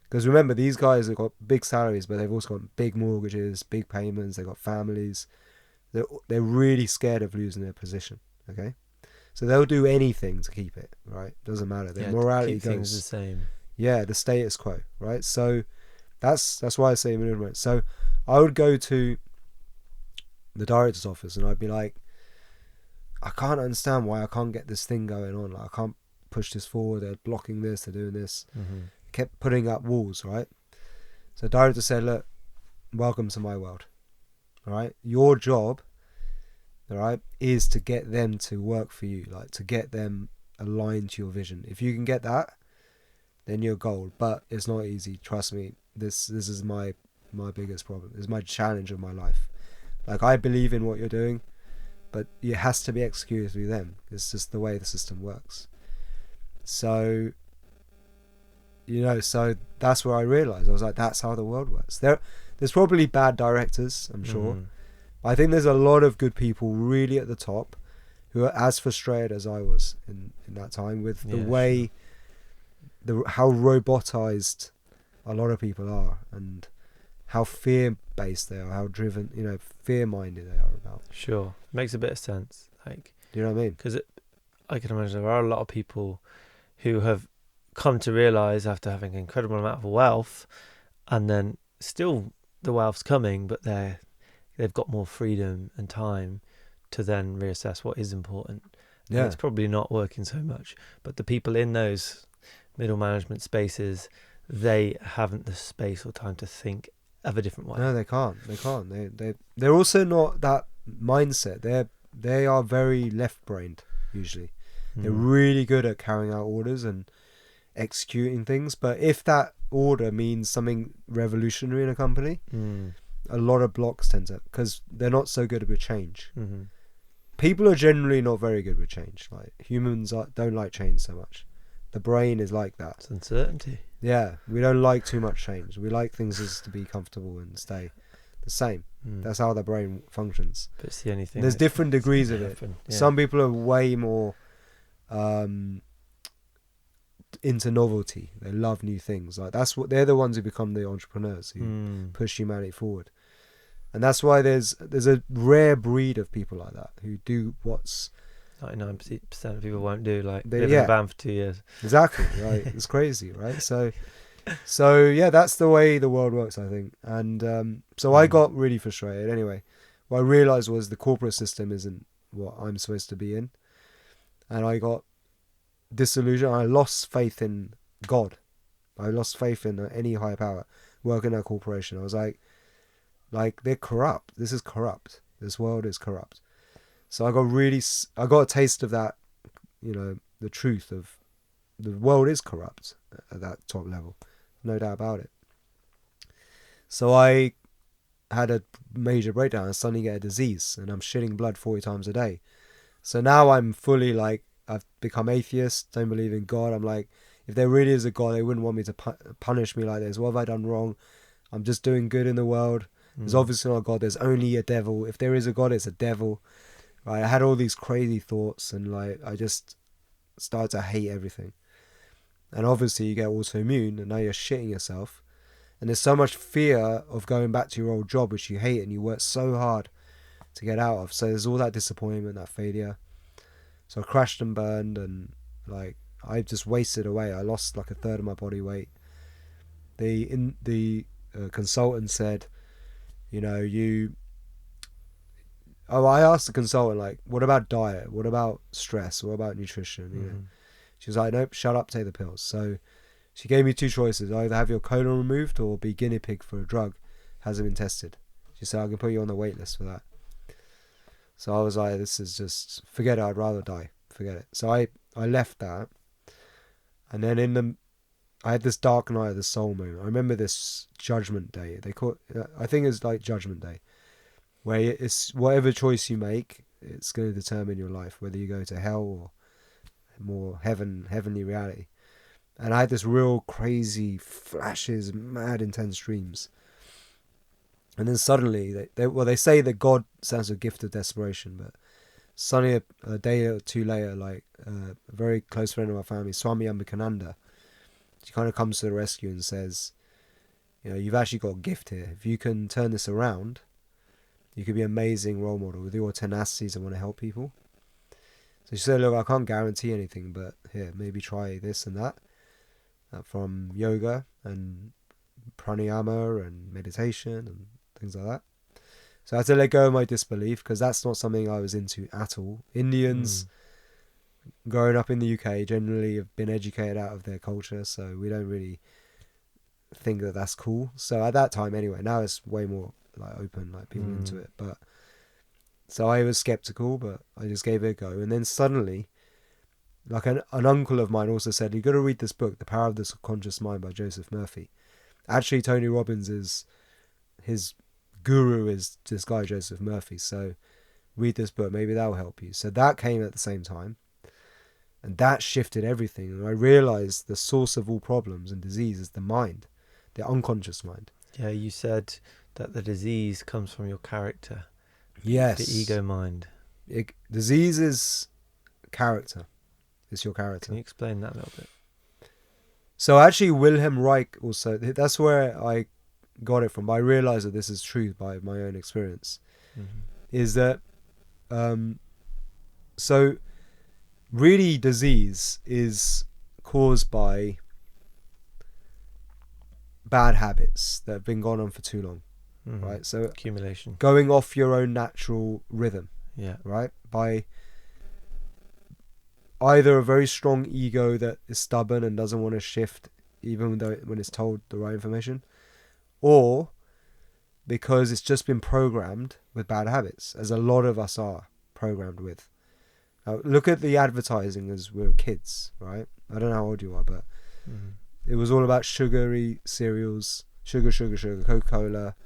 A: Because remember, these guys have got big salaries, but they've also got big mortgages, big payments. They've got families. They're really scared of losing their position, okay? So they'll do anything to keep it, right? Doesn't matter. Their morality
B: keep things the same.
A: Yeah, the status quo, right? So that's why I say minimum. So I would go to the director's office and I'd be like, I can't understand why I can't get this thing going on. Like, I can't push this forward. They're blocking this. They're doing this. Kept putting up walls, right? So the director said, look, welcome to my world, all right? Your job, all right, is to get them to work for you, like to get them aligned to your vision. If you can get that, then you're gold. But it's not easy. Trust me. This is my biggest problem. It's my challenge of my life. Like, I believe in what you're doing, but it has to be executed through them. It's just the way the system works. So So that's where I realised. I was like, that's how the world works. There's probably bad directors, I'm sure. I think there's a lot of good people really at the top who are as frustrated as I was in that time with the way, how robotized a lot of people are, and how fear-based they are, how driven, fear-minded they are about.
B: Sure. Makes a bit of sense. Like,
A: Do you know what I mean?
B: because I can imagine there are a lot of people who have come to realise after having an incredible amount of wealth, and then still the wealth's coming, but they've got more freedom and time to then reassess what is important. And it's probably not working so much. But the people in those middle management spaces, they haven't the space or time to think of a different way.
A: No, they can't. They're also not that mindset. They are very left-brained usually. They're really good at carrying out orders and executing things. But if that order means something revolutionary in a company, a lot of blocks tend to, because they're not so good with change. People are generally not very good with change. Like humans don't like change so much. The brain is like that.
B: It's uncertainty.
A: Yeah, we don't like too much change. We like things just to be comfortable and stay the same. That's how the brain functions.
B: But it's the only thing.
A: There's different degrees of it. Yeah. Some people are way more into novelty. They love new things. Like they're the ones who become the entrepreneurs who push humanity forward. And that's why there's a rare breed of people like that who do what's
B: 99% of people won't do, like live in a van for 2 years.
A: Exactly, right? It's crazy, right? So yeah, that's the way the world works, I think. And so I got really frustrated. Anyway, what I realised was the corporate system isn't what I'm supposed to be in, and I got disillusioned. I lost faith in God. I lost faith in any higher power working at a corporation. I was like they're corrupt. This is corrupt. This world is corrupt. So I got a taste of that, the truth of the world is corrupt at that top level. No doubt about it. So I had a major breakdown. I suddenly get a disease and I'm shitting blood 40 times a day. So now I'm fully I've become atheist, don't believe in God. I'm like, if there really is a God, they wouldn't want me to punish me like this. What have I done wrong? I'm just doing good in the world. There's obviously not a God. There's only a devil. If there is a God, it's a devil. Right? I had all these crazy thoughts and I just started to hate everything. And obviously you get autoimmune and now you're shitting yourself. And there's so much fear of going back to your old job, which you hate and you work so hard to get out of. So there's all that disappointment, that failure. So I crashed and burned and I just wasted away. I lost a third of my body weight. The consultant said, I asked the consultant, what about diet? What about stress? What about nutrition? She was like, nope, shut up, take the pills. So she gave me two choices. Either have your colon removed or be guinea pig for a drug. Hasn't been tested. She said, I can put you on the wait list for that. So I was like, this is just, forget it, I'd rather die. Forget it. So I left that. And then I had this dark night of the soul moment. I remember this judgment day. I think it's like judgment day, where it's whatever choice you make, it's going to determine your life, whether you go to hell or more heavenly reality. And I had this real crazy flashes, mad intense dreams. And then suddenly, they say that God sends a gift of desperation, but suddenly a day or two later, a very close friend of my family, Swami Ambikananda, she kind of comes to the rescue and says, you've actually got a gift here. If you can turn this around, you could be an amazing role model with your tenacity to want to help people. So she said, look, I can't guarantee anything, but here, maybe try this and that. From yoga and pranayama and meditation and things like that. So I had to let go of my disbelief because that's not something I was into at all. Indians growing up in the UK generally have been educated out of their culture, so we don't really think that that's cool. So at that time anyway, now it's way more open, people into it. But so I was skeptical, but I just gave it a go. And then suddenly, an uncle of mine also said, you've got to read this book, The Power of the Subconscious Mind by Joseph Murphy. Actually, Tony Robbins his guru is this guy Joseph Murphy, so read this book, maybe that'll help you. So that came at the same time. And that shifted everything. And I realized the source of all problems and disease is the mind, the unconscious mind.
B: Yeah, you said that the disease comes from your character.
A: Yes.
B: The ego mind.
A: Disease is character. It's your character.
B: Can you explain that a little bit?
A: So actually Wilhelm Reich also, that's where I got it from, but I realized that this is true by my own experience, is that, so really disease is caused by bad habits that have been going on for too long, right? So
B: accumulation,
A: going off your own natural rhythm, right? By either a very strong ego that is stubborn and doesn't want to shift even though when it's told the right information, or because it's just been programmed with bad habits, as a lot of us are programmed with. Now, look at the advertising as we were kids, right? I don't know how old you are, but it was all about sugary cereals, sugar, Coca-Cola,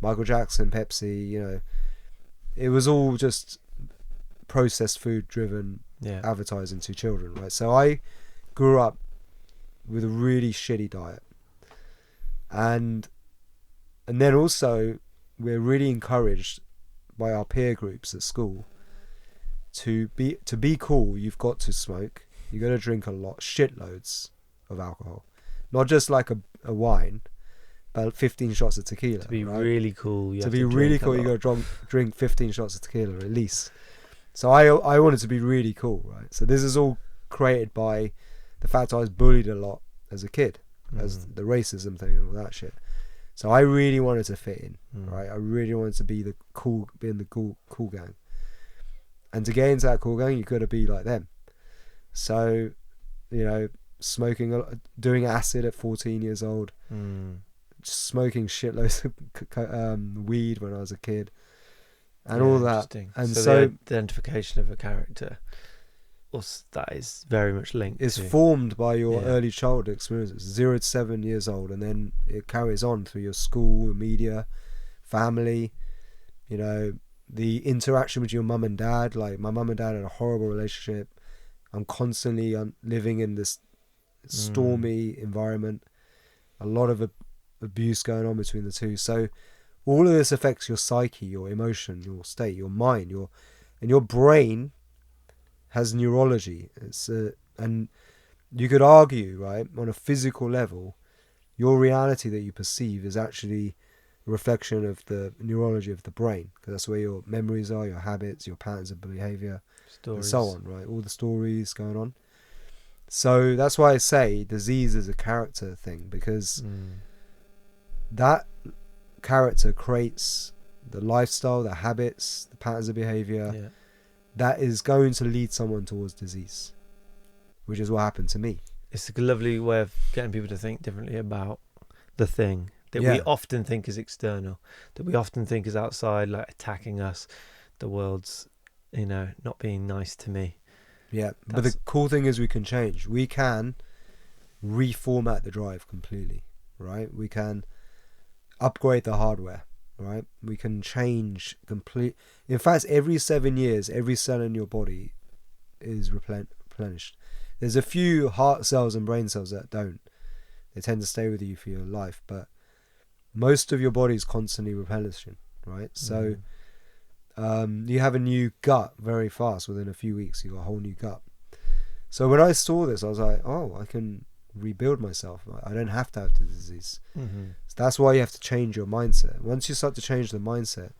A: Michael Jackson, Pepsi, you know. It was all just processed food driven advertising to children, right? So I grew up with a really shitty diet. And then also we're really encouraged by our peer groups at school to be cool. You've got to smoke, you got to drink a lot, shitloads of alcohol, not just like a wine, but 15 shots of tequila.
B: To be
A: right?
B: really cool, you
A: got to drink 15 shots of tequila at least. So I wanted to be really cool, right? So this is all created by the fact I was bullied a lot as a kid, as the racism thing and all that shit. So I really wanted to fit in, right? I really wanted to be in the cool gang. And to get into that cool gang, you got to be like them. So, you know, doing acid at 14 years old, smoking shitloads of weed when I was a kid, and all that. And
B: so the identification of a character, that is very much linked.
A: It's formed by your early childhood experiences, 0 to 7 years old, and then it carries on through your school, media, family. You know, the interaction with your mum and dad. Like my mum and dad had a horrible relationship. I'm constantly living in this stormy environment. A lot of abuse going on between the two. So all of this affects your psyche, your emotion, your state, your mind, and your brain has neurology. And you could argue, right, on a physical level, your reality that you perceive is actually a reflection of the neurology of the brain, because that's where your memories are, your habits, your patterns of behavior, and so on, right? All the stories going on. So that's why I say disease is a character thing, because that character creates the lifestyle, the habits, the patterns of behavior that is going to lead someone towards disease, which is what happened to me.
B: It's a lovely way of getting people to think differently about the thing that we often think is external, that we often think is outside, like attacking us, the world's, you know, not being nice to me.
A: Yeah, but the cool thing is we can change. We can reformat the drive completely, right? We can upgrade the hardware, right? We can change In fact, every 7 years, every cell in your body is replenished. There's a few heart cells and brain cells that don't. They tend to stay with you for your life, but most of your body is constantly replenishing, right? So you have a new gut very fast. Within a few weeks, you got a whole new gut. So when I saw this, I was like, oh, I can rebuild myself. I don't have to have the disease. So that's why you have to change your mindset. Once you start to change the mindset,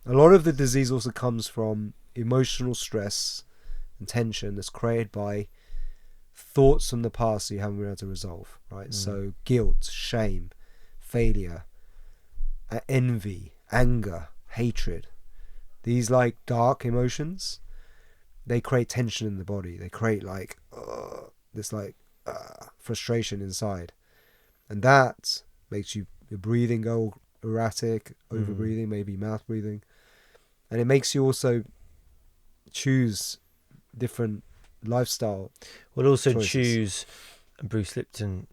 A: a lot of the disease also comes from emotional stress and tension that's created by thoughts from the past that you haven't been able to resolve, right? So guilt, shame, failure, envy, anger, hatred, these like dark emotions, they create tension in the body. They create like this like frustration inside, and that makes your breathing go erratic, over breathing, maybe mouth breathing, and it makes you also choose different lifestyle.
B: We'll also
A: choices.
B: Choose, and Bruce Lipton,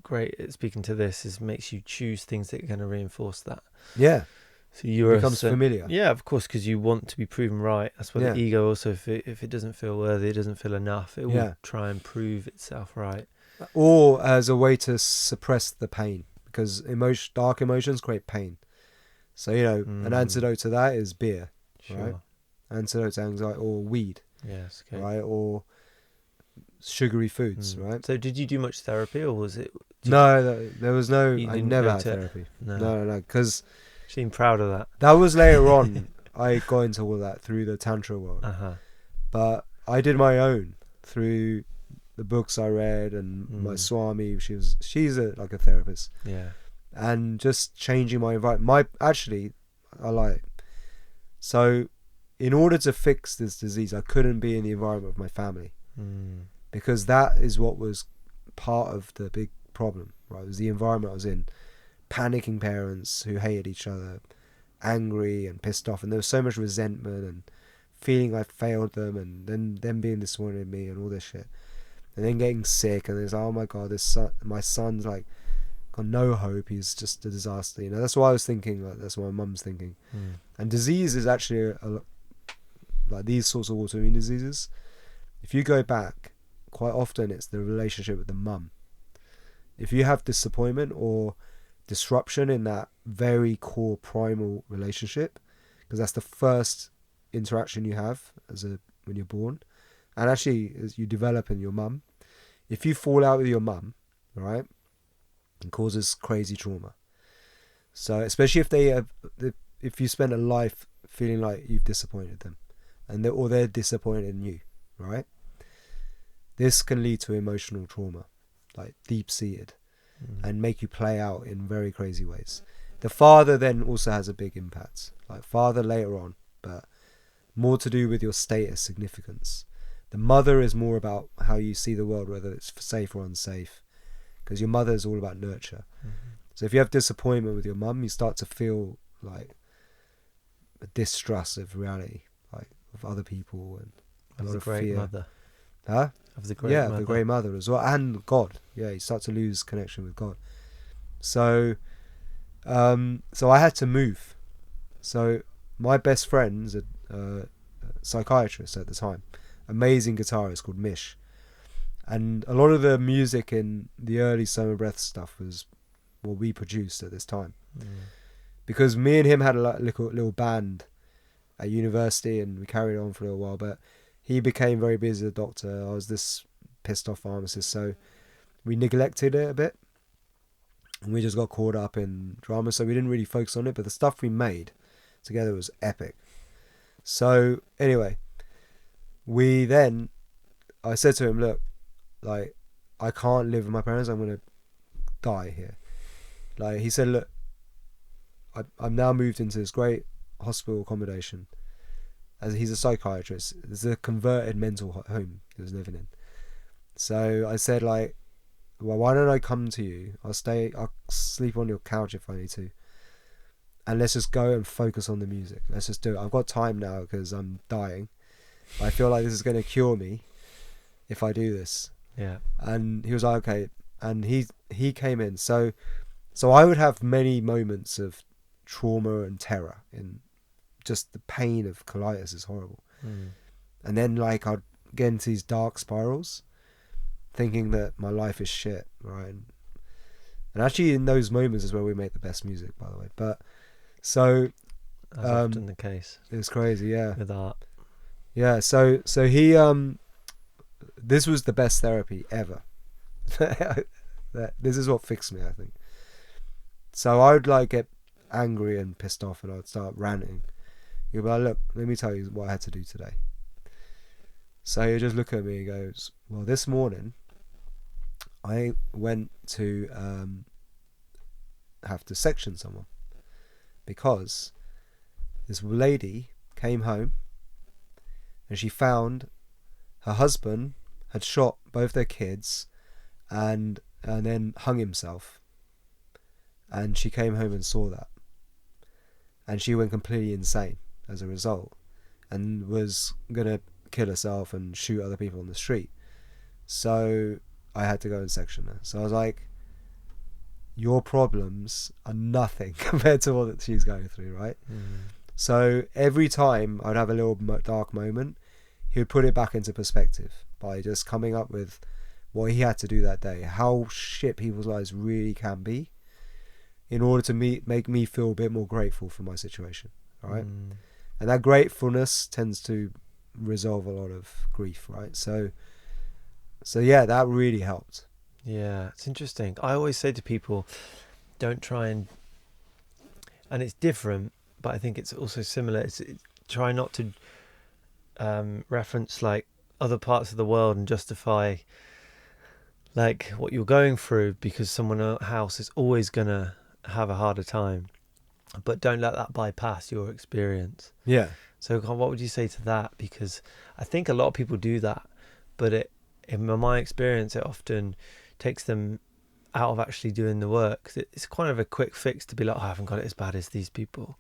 B: great at speaking to this, is makes you choose things that are going to reinforce that.
A: Yeah.
B: So you're
A: becomes familiar.
B: Yeah, of course, because you want to be proven right. That's why the ego also, if it doesn't feel worthy, it doesn't feel enough, it will try and prove itself right.
A: Or as a way to suppress the pain, because dark emotions create pain. So, an antidote to that is beer, right? Antidote to anxiety, or weed,
B: yes, okay.
A: right? Or sugary foods, right?
B: So did you do much therapy, or was it...
A: No, there was no... I never had therapy. No, because...
B: Seem proud of that.
A: That was later on. I got into all that through the Tantra world. But I did my own through the books I read, and my Swami, she's like a therapist.
B: Yeah.
A: And just changing my environment. I like... So, in order to fix this disease, I couldn't be in the environment of my family. Because that is what was part of the big problem, right? It was the environment I was in. Panicking parents who hated each other, angry and pissed off, and there was so much resentment and feeling I failed them, and then them being disappointed in me and all this shit, and then getting sick, and it's like, oh my god, my son's like got no hope, he's just a disaster. That's what I was thinking. Like, that's what my mum's thinking. And disease is actually like these sorts of autoimmune diseases. If you go back, quite often it's the relationship with the mum. If you have disappointment or disruption in that very core primal relationship, because that's the first interaction you have when you're born, and actually as you develop in your mum, if you fall out with your mum, right, it causes crazy trauma. So especially if you spend a life feeling like you've disappointed them, or they're disappointed in you, right, this can lead to emotional trauma, like deep-seated, and make you play out in very crazy ways. The father then also has a big impact, like father later on, but more to do with your status significance. The mother is more about how you see the world, whether it's safe or unsafe, because your mother is all about nurture. So if you have disappointment with your mum, you start to feel like a distrust of reality, like of other people, and a lot of fear.
B: Mother.
A: Huh?
B: Of the great mother.
A: The great mother as well, and God. Yeah, you start to lose connection with God. So, so I had to move. So my best friend's a psychiatrist at the time, amazing guitarist called Mish, and a lot of the music in the early Soma Breath stuff was what we produced at this time, because me and him had a little band at university, and we carried on for a little while, but he became very busy as a doctor. I was this pissed off pharmacist, so we neglected it a bit, and we just got caught up in drama, so we didn't really focus on it, but the stuff we made together was epic. So anyway, I said to him, look, like, I can't live with my parents, I'm going to die here. Like, he said, look, I'm now moved into this great hospital accommodation, as he's a psychiatrist. It's a converted mental home he was living in. So I said, like, well, why don't I come to you? I'll sleep on your couch if I need to, and let's just go and focus on the music. Let's just do it. I've got time now because I'm dying. I feel like this is going to cure me if I do this.
B: Yeah. And
A: he was like, okay. And he came in. So I would have many moments of trauma and terror, and just the pain of colitis is horrible. And then, like, I'd get into these dark spirals, thinking that my life is shit, right? And actually in those moments is where we make the best music, by the way. But so
B: that's often the case.
A: It's crazy, yeah.
B: With art.
A: Yeah, so he this was the best therapy ever. This is what fixed me, I think. So I would like get angry and pissed off, and I'd start ranting. He'd be like, look, let me tell you what I had to do today. So he'd just look at me and goes, well, this morning I went to have to section someone, because this lady came home and she found her husband had shot both their kids and then hung himself, and she came home and saw that, and she went completely insane as a result, and was gonna kill herself and shoot other people on the street. So I had to go and section her. So I was like, your problems are nothing compared to what she's going through, right? So every time I'd have a little dark moment, he would put it back into perspective by just coming up with what he had to do that day, how shit people's lives really can be, in order to make me feel a bit more grateful for my situation, right? And that gratefulness tends to resolve a lot of grief, right? So yeah, that really helped.
B: Yeah, it's interesting. I always say to people, don't try and it's different, but I think it's also similar. Try not to reference like other parts of the world and justify like what you're going through, because someone else is always gonna have a harder time. But don't let that bypass your experience.
A: Yeah.
B: So what would you say to that? Because I think a lot of people do that, but in my experience, it often takes them out of actually doing the work. It's kind of a quick fix to be like, oh, I haven't got it as bad as these people.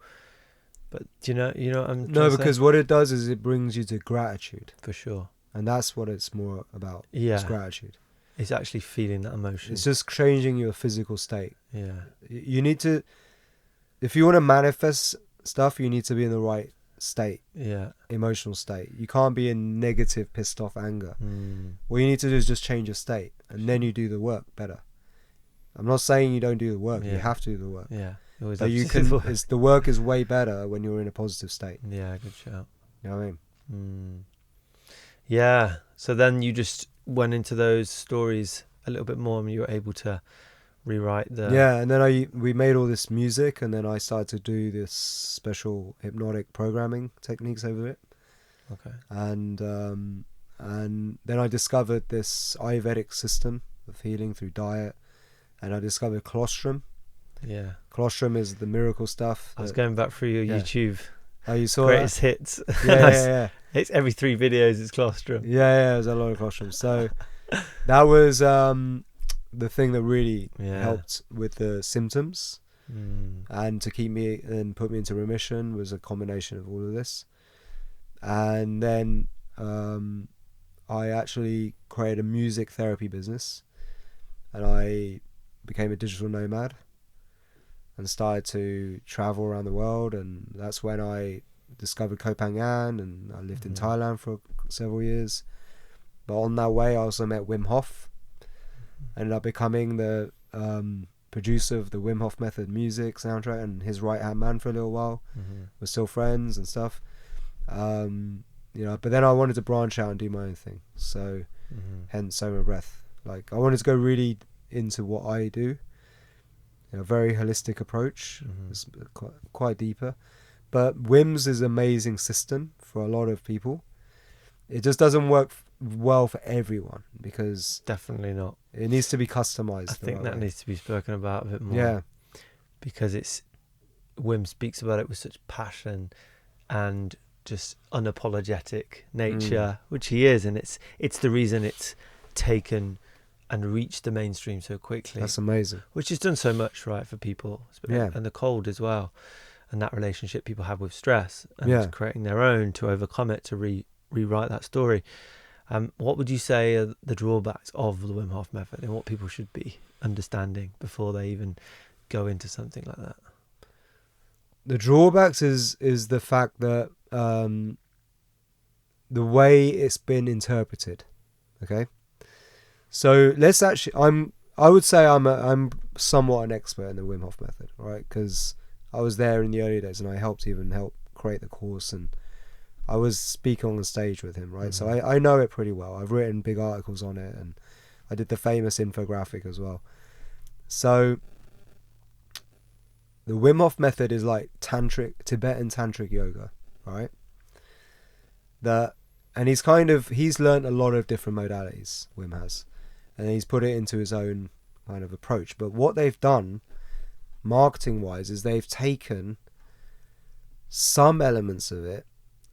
B: But do you know what I'm trying to say?
A: Because what it does is it brings you to gratitude.
B: For sure.
A: And that's what it's more about.
B: Yeah.
A: It's gratitude.
B: It's actually feeling that emotion.
A: It's just changing your physical state.
B: Yeah.
A: You need to, if you want to manifest stuff, you need to be in the right state.
B: Yeah.
A: Emotional state. You can't be in negative, pissed off anger. What you need to do is just change your state, and then you do the work better. I'm not saying you don't do the work.
B: Yeah.
A: You have to do the work.
B: Yeah.
A: But you can. The work is way better when you're in a positive state.
B: Yeah, good shout.
A: You know what I mean?
B: Yeah. So then you just went into those stories a little bit more, and you were able to rewrite the.
A: Yeah, and then we made all this music, and then I started to do this special hypnotic programming techniques over it.
B: Okay.
A: And then I discovered this Ayurvedic system of healing through diet, and I discovered colostrum.
B: Yeah.
A: Colostrum is the miracle stuff.
B: I was going back through your YouTube.
A: Oh, you saw
B: Greatest hits.
A: Yeah.
B: It's every 3 videos. It's colostrum.
A: Yeah. There's a lot of colostrum. So that was the thing that really helped with the symptoms, and to keep me and put me into remission was a combination of all of this. And then I actually created a music therapy business, and I became a digital nomad and started to travel around the world, and that's when I discovered Koh Phangan, and I lived in Thailand for several years. But on that way I also met Wim Hof, ended up becoming the producer of the Wim Hof Method music soundtrack and his right hand man for a little while. We're still friends and stuff, but then I wanted to branch out and do my own thing, so hence Soma Breath. Like I wanted to go really into what I do, very holistic approach. It's quite deeper, but Wim's is an amazing system for a lot of people. It just doesn't work well for everyone, because
B: definitely not.
A: It needs to be customized.
B: I think that needs to be spoken about a bit more.
A: Yeah,
B: because Wim speaks about it with such passion and just unapologetic nature, which he is, and it's the reason it's taken and reached the mainstream so quickly.
A: That's amazing.
B: Which has done so much, right, for people, and the cold as well, and that relationship people have with stress, and creating their own to overcome it, to rewrite that story. What would you say are the drawbacks of the Wim Hof method, and what people should be understanding before they even go into something like that?
A: The drawbacks is the fact that the way it's been interpreted. Okay, so let's actually. I would say I'm somewhat an expert in the Wim Hof method, right? Because I was there in the early days, and I helped create the course, and I was speaking on the stage with him, right? So I know it pretty well. I've written big articles on it, and I did the famous infographic as well. So the Wim Hof method is like Tibetan tantric yoga, right? And he's learned a lot of different modalities, Wim has, and he's put it into his own kind of approach. But what they've done, marketing wise, is they've taken some elements of it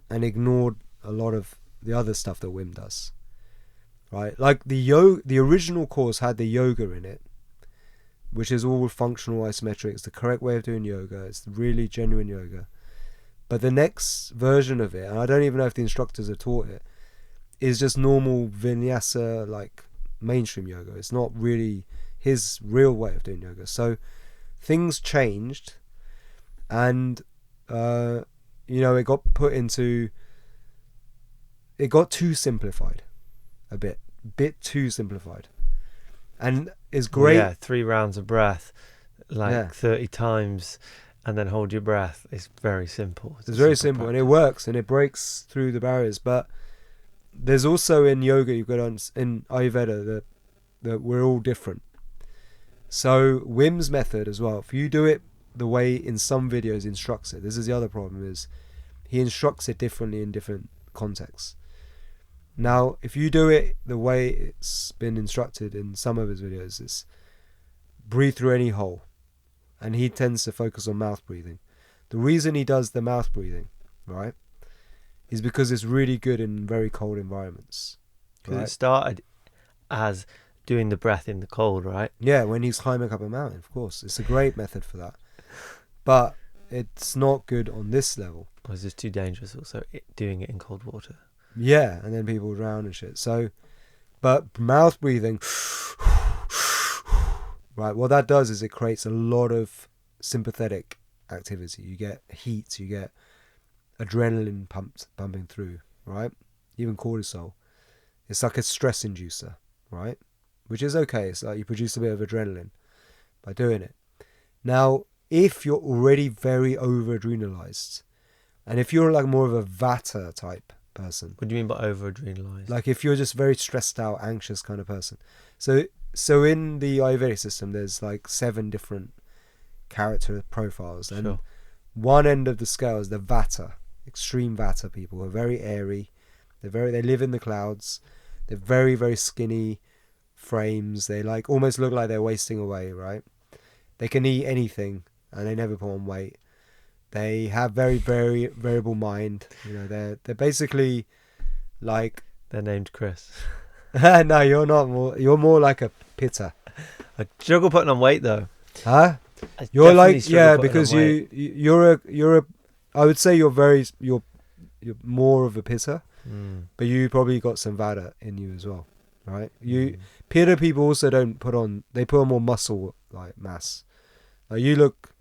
A: and ignored a lot of the other stuff that Wim does, right? Like the original course had the yoga in it, which is all functional isometric. It's the correct way of doing yoga. It's really genuine yoga. But the next version of it, and I don't even know if the instructors have taught it, is just normal vinyasa, like mainstream yoga. It's not really his real way of doing yoga. So things changed, and it got too simplified, a bit too simplified, and it's great.
B: 3 rounds of breath, 30 times, and then hold your breath. It's very simple.
A: It's very simple, practice. And it works, and it breaks through the barriers. But there's also in yoga, you've got in Ayurveda that we're all different. So Wim's method as well, if you do it the way in some videos he instructs it, this is the other problem, is he instructs it differently in different contexts. Now, if you do it the way it's been instructed in some of his videos, it's breathe through any hole. And he tends to focus on mouth breathing. The reason he does the mouth breathing, right, is because it's really good in very cold environments.
B: Because it started as doing the breath in the cold, right?
A: Yeah, when he's climbing up a mountain, of course. It's a great method for that. But it's not good on this level.
B: Because it's too dangerous also, doing it in cold water.
A: Yeah, and then people drown and shit. So, but mouth breathing, right, what that does is it creates a lot of sympathetic activity. You get heat, you get adrenaline pumping through, right? Even cortisol. It's like a stress inducer, right? Which is okay. It's like you produce a bit of adrenaline by doing it. Now, if you're already very over-adrenalized, and if you're like more of a Vata type person.
B: What do you mean by over-adrenalized?
A: Like if you're just very stressed out, anxious kind of person. So in the Ayurvedic system, there's like 7 different character profiles. And
B: sure.
A: One end of the scale is the Vata, extreme Vata people who are very airy. They live in the clouds. They're very, very skinny frames. They like almost look like they're wasting away, right? They can eat anything and they never put on weight. They have very, very variable mind. They're basically like...
B: They're named Chris.
A: No, you're not. You're more like a pitta.
B: I struggle putting on weight though.
A: Huh? You're like, because you're a. I would say you're more of a pitta, but you probably got some vata in you as well, right? Pitta people also don't put on. They put on more muscle like mass. Like you look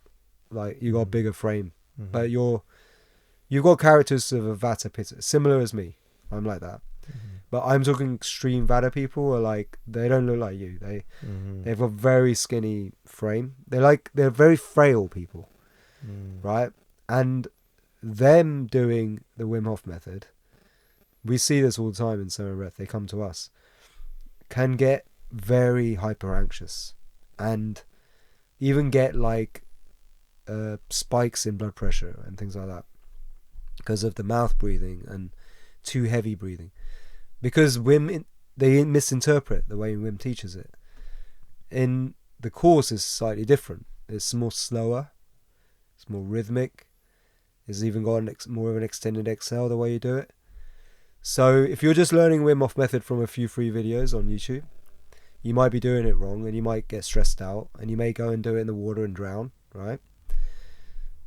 A: like you got a bigger frame, but you've got characters of a vata pitta, similar as me. I'm like that. But I'm talking extreme Vata people are like, they don't look like you. They've got very skinny frame. They're very frail people, right? And them doing the Wim Hof method, we see this all the time in Soma Breath. They come to us, can get very hyper anxious, and even get like spikes in blood pressure and things like that because of the mouth breathing and too heavy breathing. Because Wim, they misinterpret the way Wim teaches it. In the course is slightly different. It's more slower. It's more rhythmic. It's even got more of an extended exhale the way you do it. So if you're just learning Wim Hof method from a few free videos on YouTube, you might be doing it wrong and you might get stressed out and you may go and do it in the water and drown, right?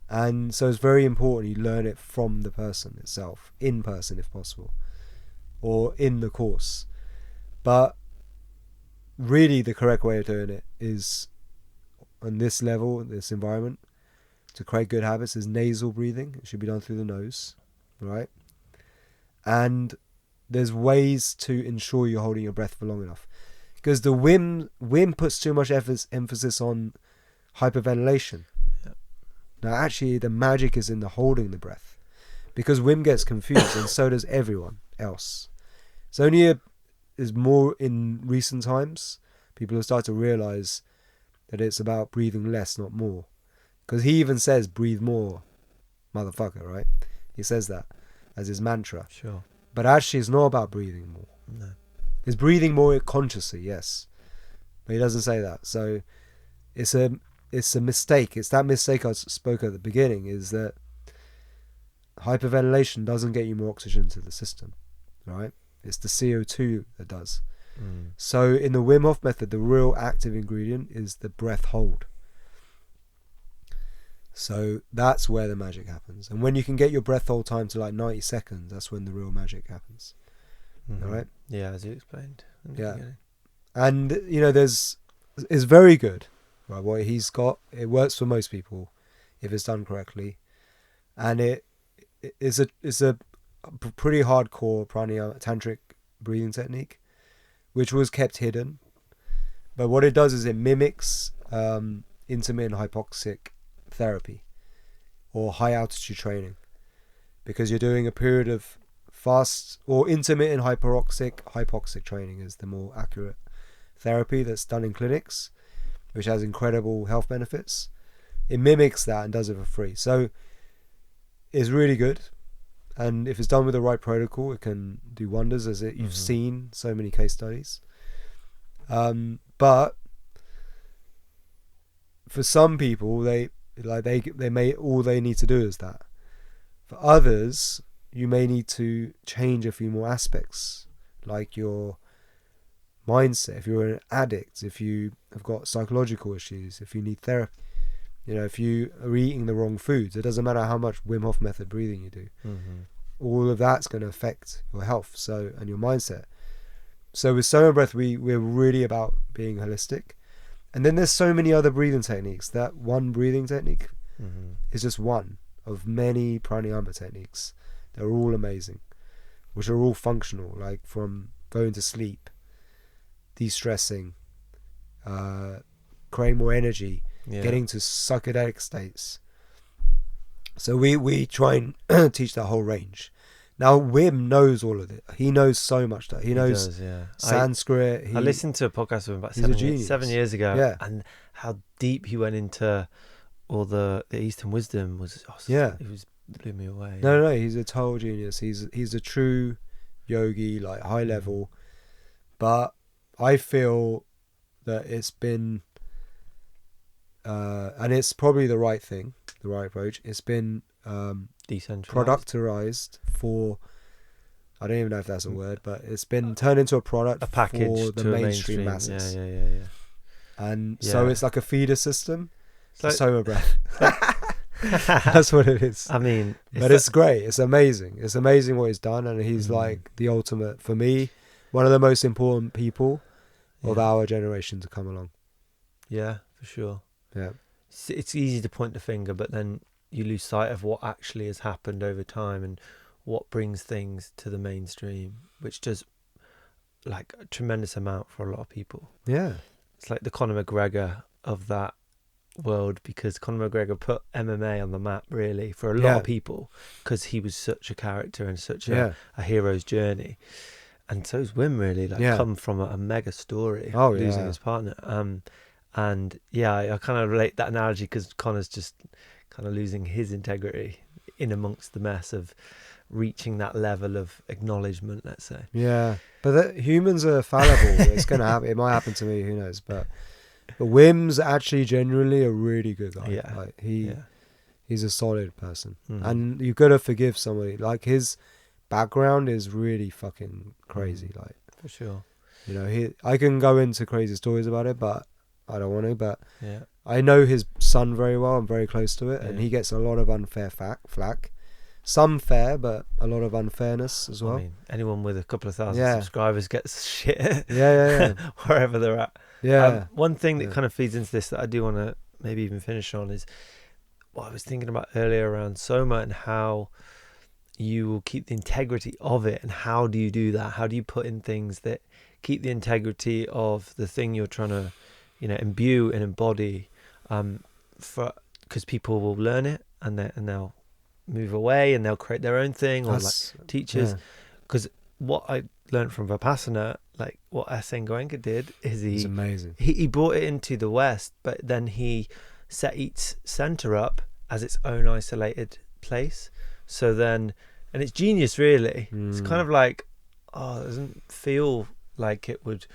A: And so it's very important you learn it from the person itself, in person if possible, or in the course. But really the correct way of doing it is on this level, this environment, to create good habits is nasal breathing. It should be done through the nose, right? And there's ways to ensure you're holding your breath for long enough, because the Wim puts too much emphasis on hyperventilation. Yep. Now actually the magic is in the holding the breath, because Wim gets confused and so does everyone else. It's only is more in recent times people have started to realize that it's about breathing less, not more. Because he even says breathe more, motherfucker, right? He says that as his mantra.
B: Sure.
A: But actually it's not about breathing more.
B: No.
A: It's breathing more consciously, yes. But he doesn't say that. So it's a mistake. It's that mistake I spoke at the beginning, is that hyperventilation doesn't get you more oxygen to the system, right? It's the CO2 that does. So in the Wim Hof method, the real active ingredient is the breath hold. So that's where the magic happens. And when you can get your breath hold time to like 90 seconds, that's when the real magic happens. All right?
B: Yeah, as you explained.
A: Yeah. And, there's is very good. Right, what he's got, it works for most people if it's done correctly, and it is a pretty hardcore pranayama tantric breathing technique, which was kept hidden. But what it does is it mimics intermittent hypoxic therapy or high altitude training, because you're doing a period of fast or intermittent hypoxic training is the more accurate therapy that's done in clinics, which has incredible health benefits. It mimics that and does it for free. So it's really good. And if it's done with the right protocol, it can do wonders, as you've seen so many case studies. But for some people, they may, all they need to do is that. For others, you may need to change a few more aspects, like your mindset. If you're an addict, if you have got psychological issues, if you need therapy, if you are eating the wrong foods, it doesn't matter how much Wim Hof method breathing you do. All of that's going to affect your health, and your mindset. So with Soma Breath, we're really about being holistic. And then there's so many other breathing techniques. That one breathing technique is just one of many pranayama techniques. They're all amazing, which are all functional, like from going to sleep, de-stressing, creating more energy, getting to psychedelic states. So we try and teach that whole range. Now Wim knows all of it. He knows so much. That he knows Sanskrit.
B: I listened to a podcast with him about 7 years ago, and how deep he went into all the Eastern wisdom was. It blew me away.
A: No, he's a total genius. He's a true yogi, like high level. But I feel that it's been, and it's probably the right thing, the right approach. It's been productized for, I don't even know if that's a word, but it's been turned into a product,
B: a package
A: for the mainstream masses.
B: Yeah.
A: And so it's like a feeder system. It's like Soma Breath. That's what it is.
B: I mean,
A: it's great. It's amazing. It's amazing what he's done, and he's like the ultimate, for me, one of the most important people of our generation to come along.
B: Yeah, for sure.
A: Yeah,
B: it's easy to point the finger, but then you lose sight of what actually has happened over time and what brings things to the mainstream, which does like a tremendous amount for a lot of people.
A: Yeah,
B: it's like the Conor McGregor of that world, because Conor McGregor put MMA on the map really for a lot of people, because he was such a character and such a hero's journey. And so's Wim, really, come from a mega story, losing his partner. And I kind of relate that analogy, because Conor's just kind of losing his integrity in amongst the mess of reaching that level of acknowledgement, let's say.
A: Yeah, but humans are fallible. It's going to happen. It might happen to me, who knows. But Wim's actually genuinely a really good guy.
B: Yeah.
A: Like he's a solid person. And you've got to forgive somebody. Like, his background is really fucking crazy. Like,
B: for sure.
A: I can go into crazy stories about it, but I don't want to. But
B: yeah,
A: I know his son very well. I'm very close to it, and he gets a lot of unfair flack. Some fair, but a lot of unfairness as well.
B: I mean, anyone with a couple of thousand subscribers gets shit.
A: Yeah.
B: Wherever they're at.
A: Yeah.
B: One thing that kind of feeds into this that I do want to maybe even finish on is what I was thinking about earlier around Soma, and how you will keep the integrity of it. And how do you do that? How do you put in things that keep the integrity of the thing you're trying to, imbue and embody, because people will learn it and they'll move away and they'll create their own thing, or like teachers. Because what I learned from Vipassana, like what Asen Goenka did, is
A: it's amazing.
B: He brought it into the West, but then he set each center up as its own isolated place. So then, and it's genius, really. It's kind of like, it doesn't feel like it would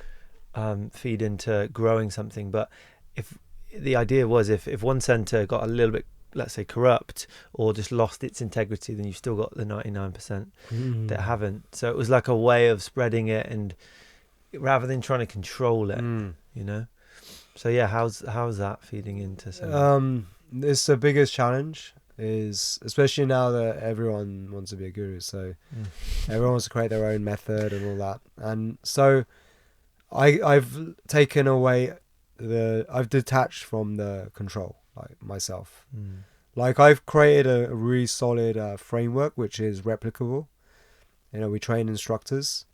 B: feed into growing something, but if the idea was, if one center got a little bit, let's say, corrupt or just lost its integrity, then you've still got the 99% that haven't. So it was like a way of spreading it, and rather than trying to control it, So yeah, how's that feeding into something?
A: It's the biggest challenge, is especially now that everyone wants to be a guru, so everyone wants to create their own method and all that. And so I've taken away I've detached from the control, like myself.
B: Mm.
A: Like I've created a really solid framework which is replicable. You know, we train instructors,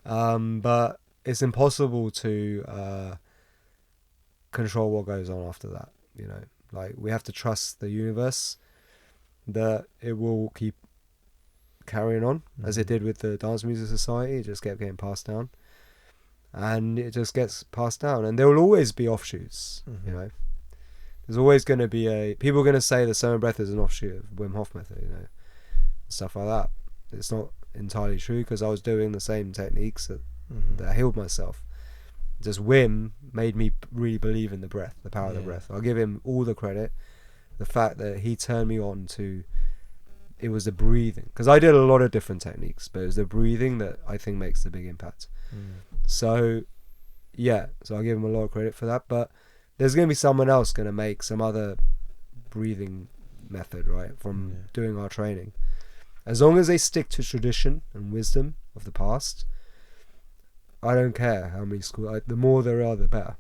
A: but it's impossible to control what goes on after that. You know, like we have to trust the universe that it will keep carrying on as it did with the Dance Music Society. It just kept getting passed down, and it just gets passed down, and there will always be offshoots. You know, there's always going to be people are going to say the Soma Breath is an offshoot of Wim Hof method, you know, stuff like that. It's not entirely true, because I was doing the same techniques that healed myself. Just Wim made me really believe in the breath, the power of the breath. I'll give him all the credit. The fact that he turned me on to, it was the breathing, because I did a lot of different techniques, but it was the breathing that I think makes the big impact. So I'll give him a lot of credit for that. But there's going to be someone else going to make some other breathing method, right, from doing our training. As long as they stick to tradition and wisdom of the past, I don't care how many schools. The more there are, the better.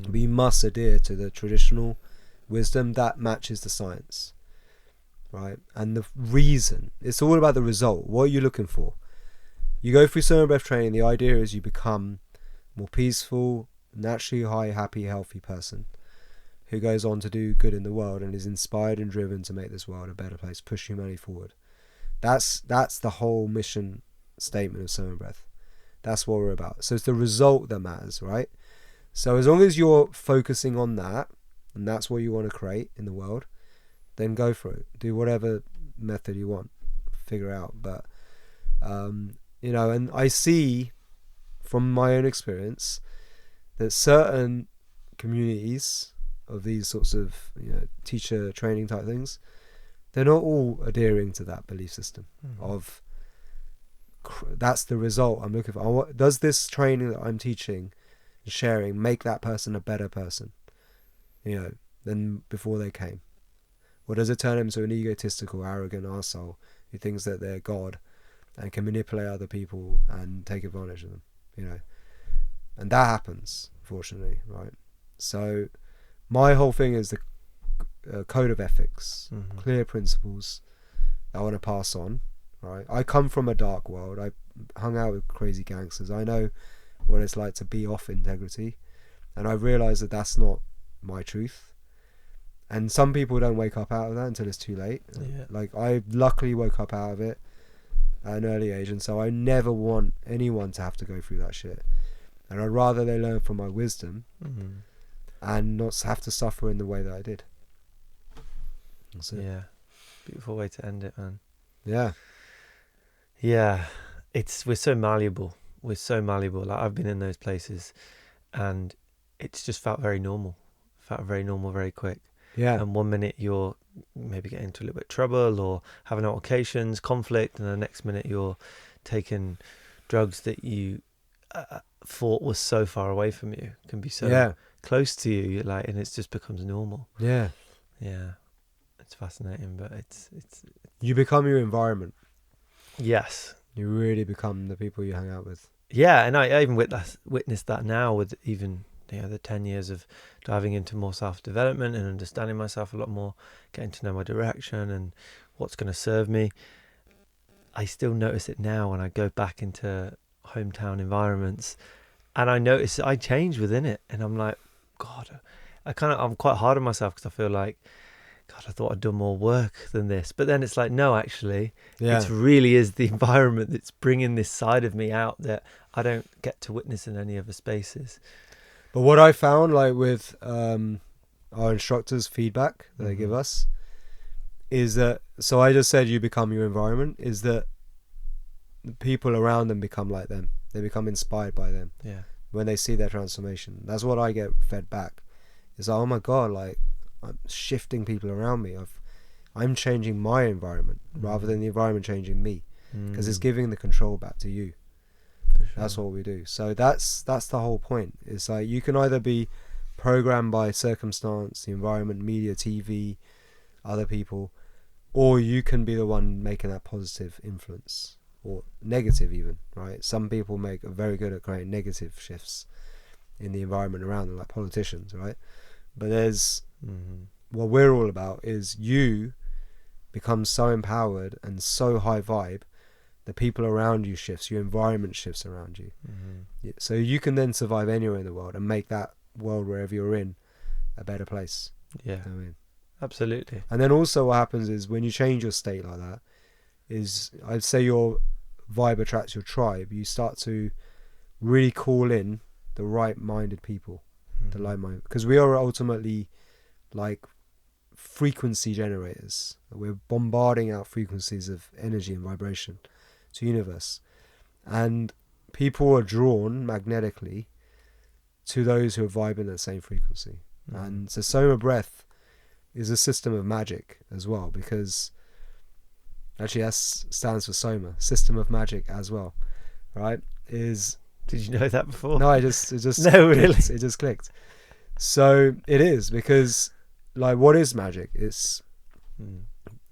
A: We must adhere to the traditional wisdom that matches the science, right? And the reason, it's all about the result. What are you looking for? You go through Soma Breath training, the idea is you become more peaceful, naturally high, happy, healthy person who goes on to do good in the world and is inspired and driven to make this world a better place, push humanity forward. That's the whole mission statement of Soma Breath. That's what we're about. So it's the result that matters, right? So as long as you're focusing on that, and that's what you want to create in the world, then go for it. Do whatever method you want. Figure out. But, you know, and I see from my own experience that certain communities of these sorts of, you know, teacher training type things, they're not all adhering to that belief system of that's the result I'm looking for. Does this training that I'm teaching and sharing make that person a better person, you know, than before they came? Or does it turn them into an egotistical, arrogant arsehole who thinks that they're God and can manipulate other people and take advantage of them, you know? And that happens, fortunately, right? So my whole thing is the code of ethics, clear principles that I want to pass on, right? I come from a dark world. I hung out with crazy gangsters. I know what it's like to be off integrity, and I realize that that's not my truth. And some people don't wake up out of that until it's too late. Like I luckily woke up out of it at an early age, and so I never want anyone to have to go through that shit. And I'd rather they learn from my wisdom and not have to suffer in the way that I did. That's it.
B: Yeah, beautiful way to end it, man.
A: Yeah,
B: we're so malleable. Like I've been in those places, and it's just felt very normal. Very quick.
A: Yeah.
B: And one minute you're maybe getting into a little bit of trouble or having altercations, conflict, and the next minute you're taking drugs that you thought was so far away from you, can be so close to you. You're like, and it just becomes normal. Yeah. It's fascinating, but it's
A: you become your environment.
B: Yes.
A: You really become the people you hang out with.
B: Yeah, and I even witnessed that now with even, you know, the 10 years of diving into more self-development and understanding myself a lot more, getting to know my direction and what's going to serve me. I still notice it now when I go back into hometown environments, and I notice I change within it, and I'm like, God, I'm quite hard on myself because I feel like, God, I thought I'd done more work than this. But then it's like, no, actually, it really is the environment that's bringing this side of me out that I don't get to witness in any other spaces.
A: But what I found, like with our instructors' feedback that they give us, is that, so I just said you become your environment, is that the people around them become like them. They become inspired by them.
B: Yeah.
A: When they see their transformation. That's what I get fed back. It's like, oh my God, like, I'm shifting people around me. I'm changing my environment rather than the environment changing me, because it's giving the control back to you. Sure. That's what we do. So that's the whole point. It's like you can either be programmed by circumstance, the environment, media, TV, other people, or you can be the one making that positive influence, or negative even, right? Some people are very good at creating negative shifts, in the environment around them, like politicians, right? But there's what we're all about is you become so empowered and so high vibe, the people around you shifts, your environment shifts around you. So you can then survive anywhere in the world and make that world wherever you're in a better place.
B: Yeah,
A: You know what I mean?
B: absolutely.
A: And then also what happens is when you change your state like that, is I'd say your vibe attracts your tribe. You start to really call in the right-minded people, the like-minded, because we are ultimately like frequency generators. We're bombarding out frequencies of energy and vibration to the universe, and people are drawn magnetically to those who are vibing at the same frequency. And so Soma Breath is a system of magic as well, because actually that stands for Soma, system of magic as well, right?
B: Did you know that before?
A: No, it just
B: No, really?
A: it just clicked. So it is, because like, what is magic? It's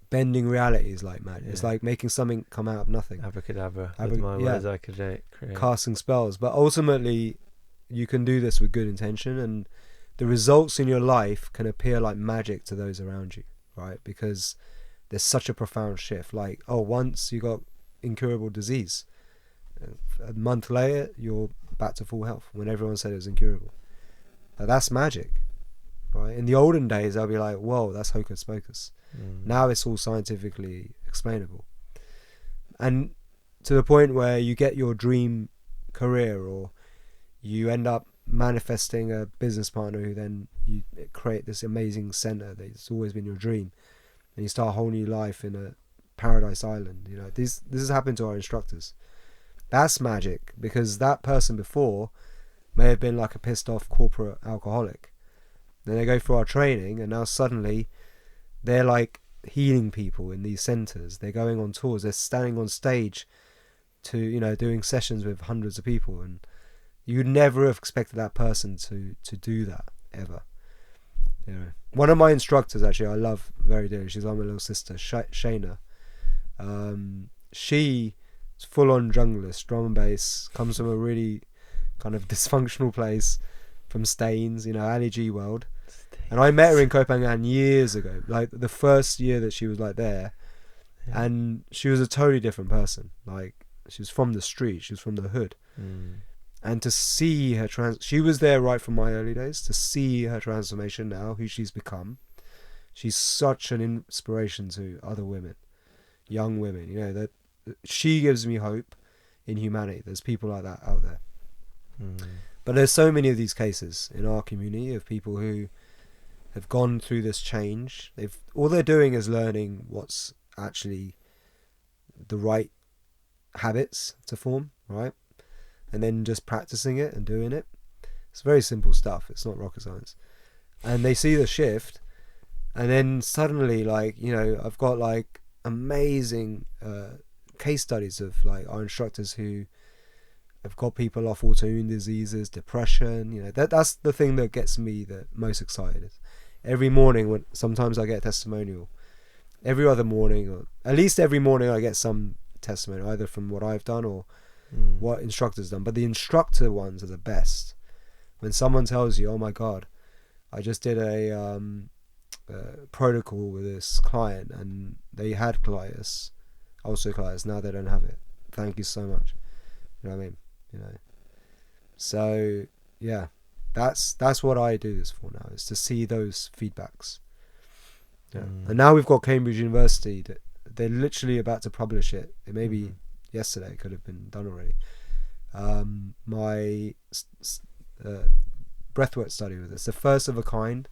A: bending reality is like magic. It's like making something come out of nothing.
B: Abracadabra. With my words I could create.
A: Casting spells. But ultimately, you can do this with good intention, and the results in your life can appear like magic to those around you, right? Because there's such a profound shift. Like, once you got incurable disease, a month later, you're back to full health when everyone said it was incurable. Now, that's magic, right? In the olden days, I'll be like, whoa, that's hocus pocus. Now it's all scientifically explainable. And to the point where you get your dream career, or you end up manifesting a business partner who then you create this amazing center that's always been your dream, and you start a whole new life in a paradise island. You know, this has happened to our instructors. That's magic, because that person before may have been like a pissed off corporate alcoholic. Then they go through our training, and now suddenly they're like healing people in these centers. They're going on tours. They're standing on stage to, you know, doing sessions with hundreds of people, and you'd never have expected that person to do that ever. You know, one of my instructors, actually, I love very dearly. She's like my little sister, Shayna. She's full-on junglist, drum and bass, comes from a really kind of dysfunctional place, from Staines, you know, Ali G world. And I met her in Copenhagen years ago, like the first year that she was like there, and she was a totally different person. Like, she was from the street, she was from the hood. And to see her she was there right from my early days. To see her transformation now, who she's become, she's such an inspiration to other women, young women. You know, that she gives me hope in humanity. There's people like that out there. But there's so many of these cases in our community of people who have gone through this change. All they're doing is learning what's actually the right habits to form, right? And then just practicing it and doing it. It's very simple stuff. It's not rocket science. And they see the shift, and then suddenly, like, you know, I've got like amazing case studies of like our instructors who have got people off autoimmune diseases, depression. You know, that's the thing that gets me the most excited. Every morning, sometimes I get a testimonial. Every other morning, or at least every morning, I get some testimony, either from what I've done or what instructors done. But the instructor ones are the best. When someone tells you, "Oh my God, I just did a protocol with this client, and they had colitis, ulcerative colitis. Now they don't have it. Thank you so much." You know what I mean? You know. So yeah, that's what I do this for now, is to see those feedbacks. Yeah. And now we've got Cambridge University. They're literally about to publish it. It may be yesterday. It could have been done already. My breathwork study with it. It's the first of a kind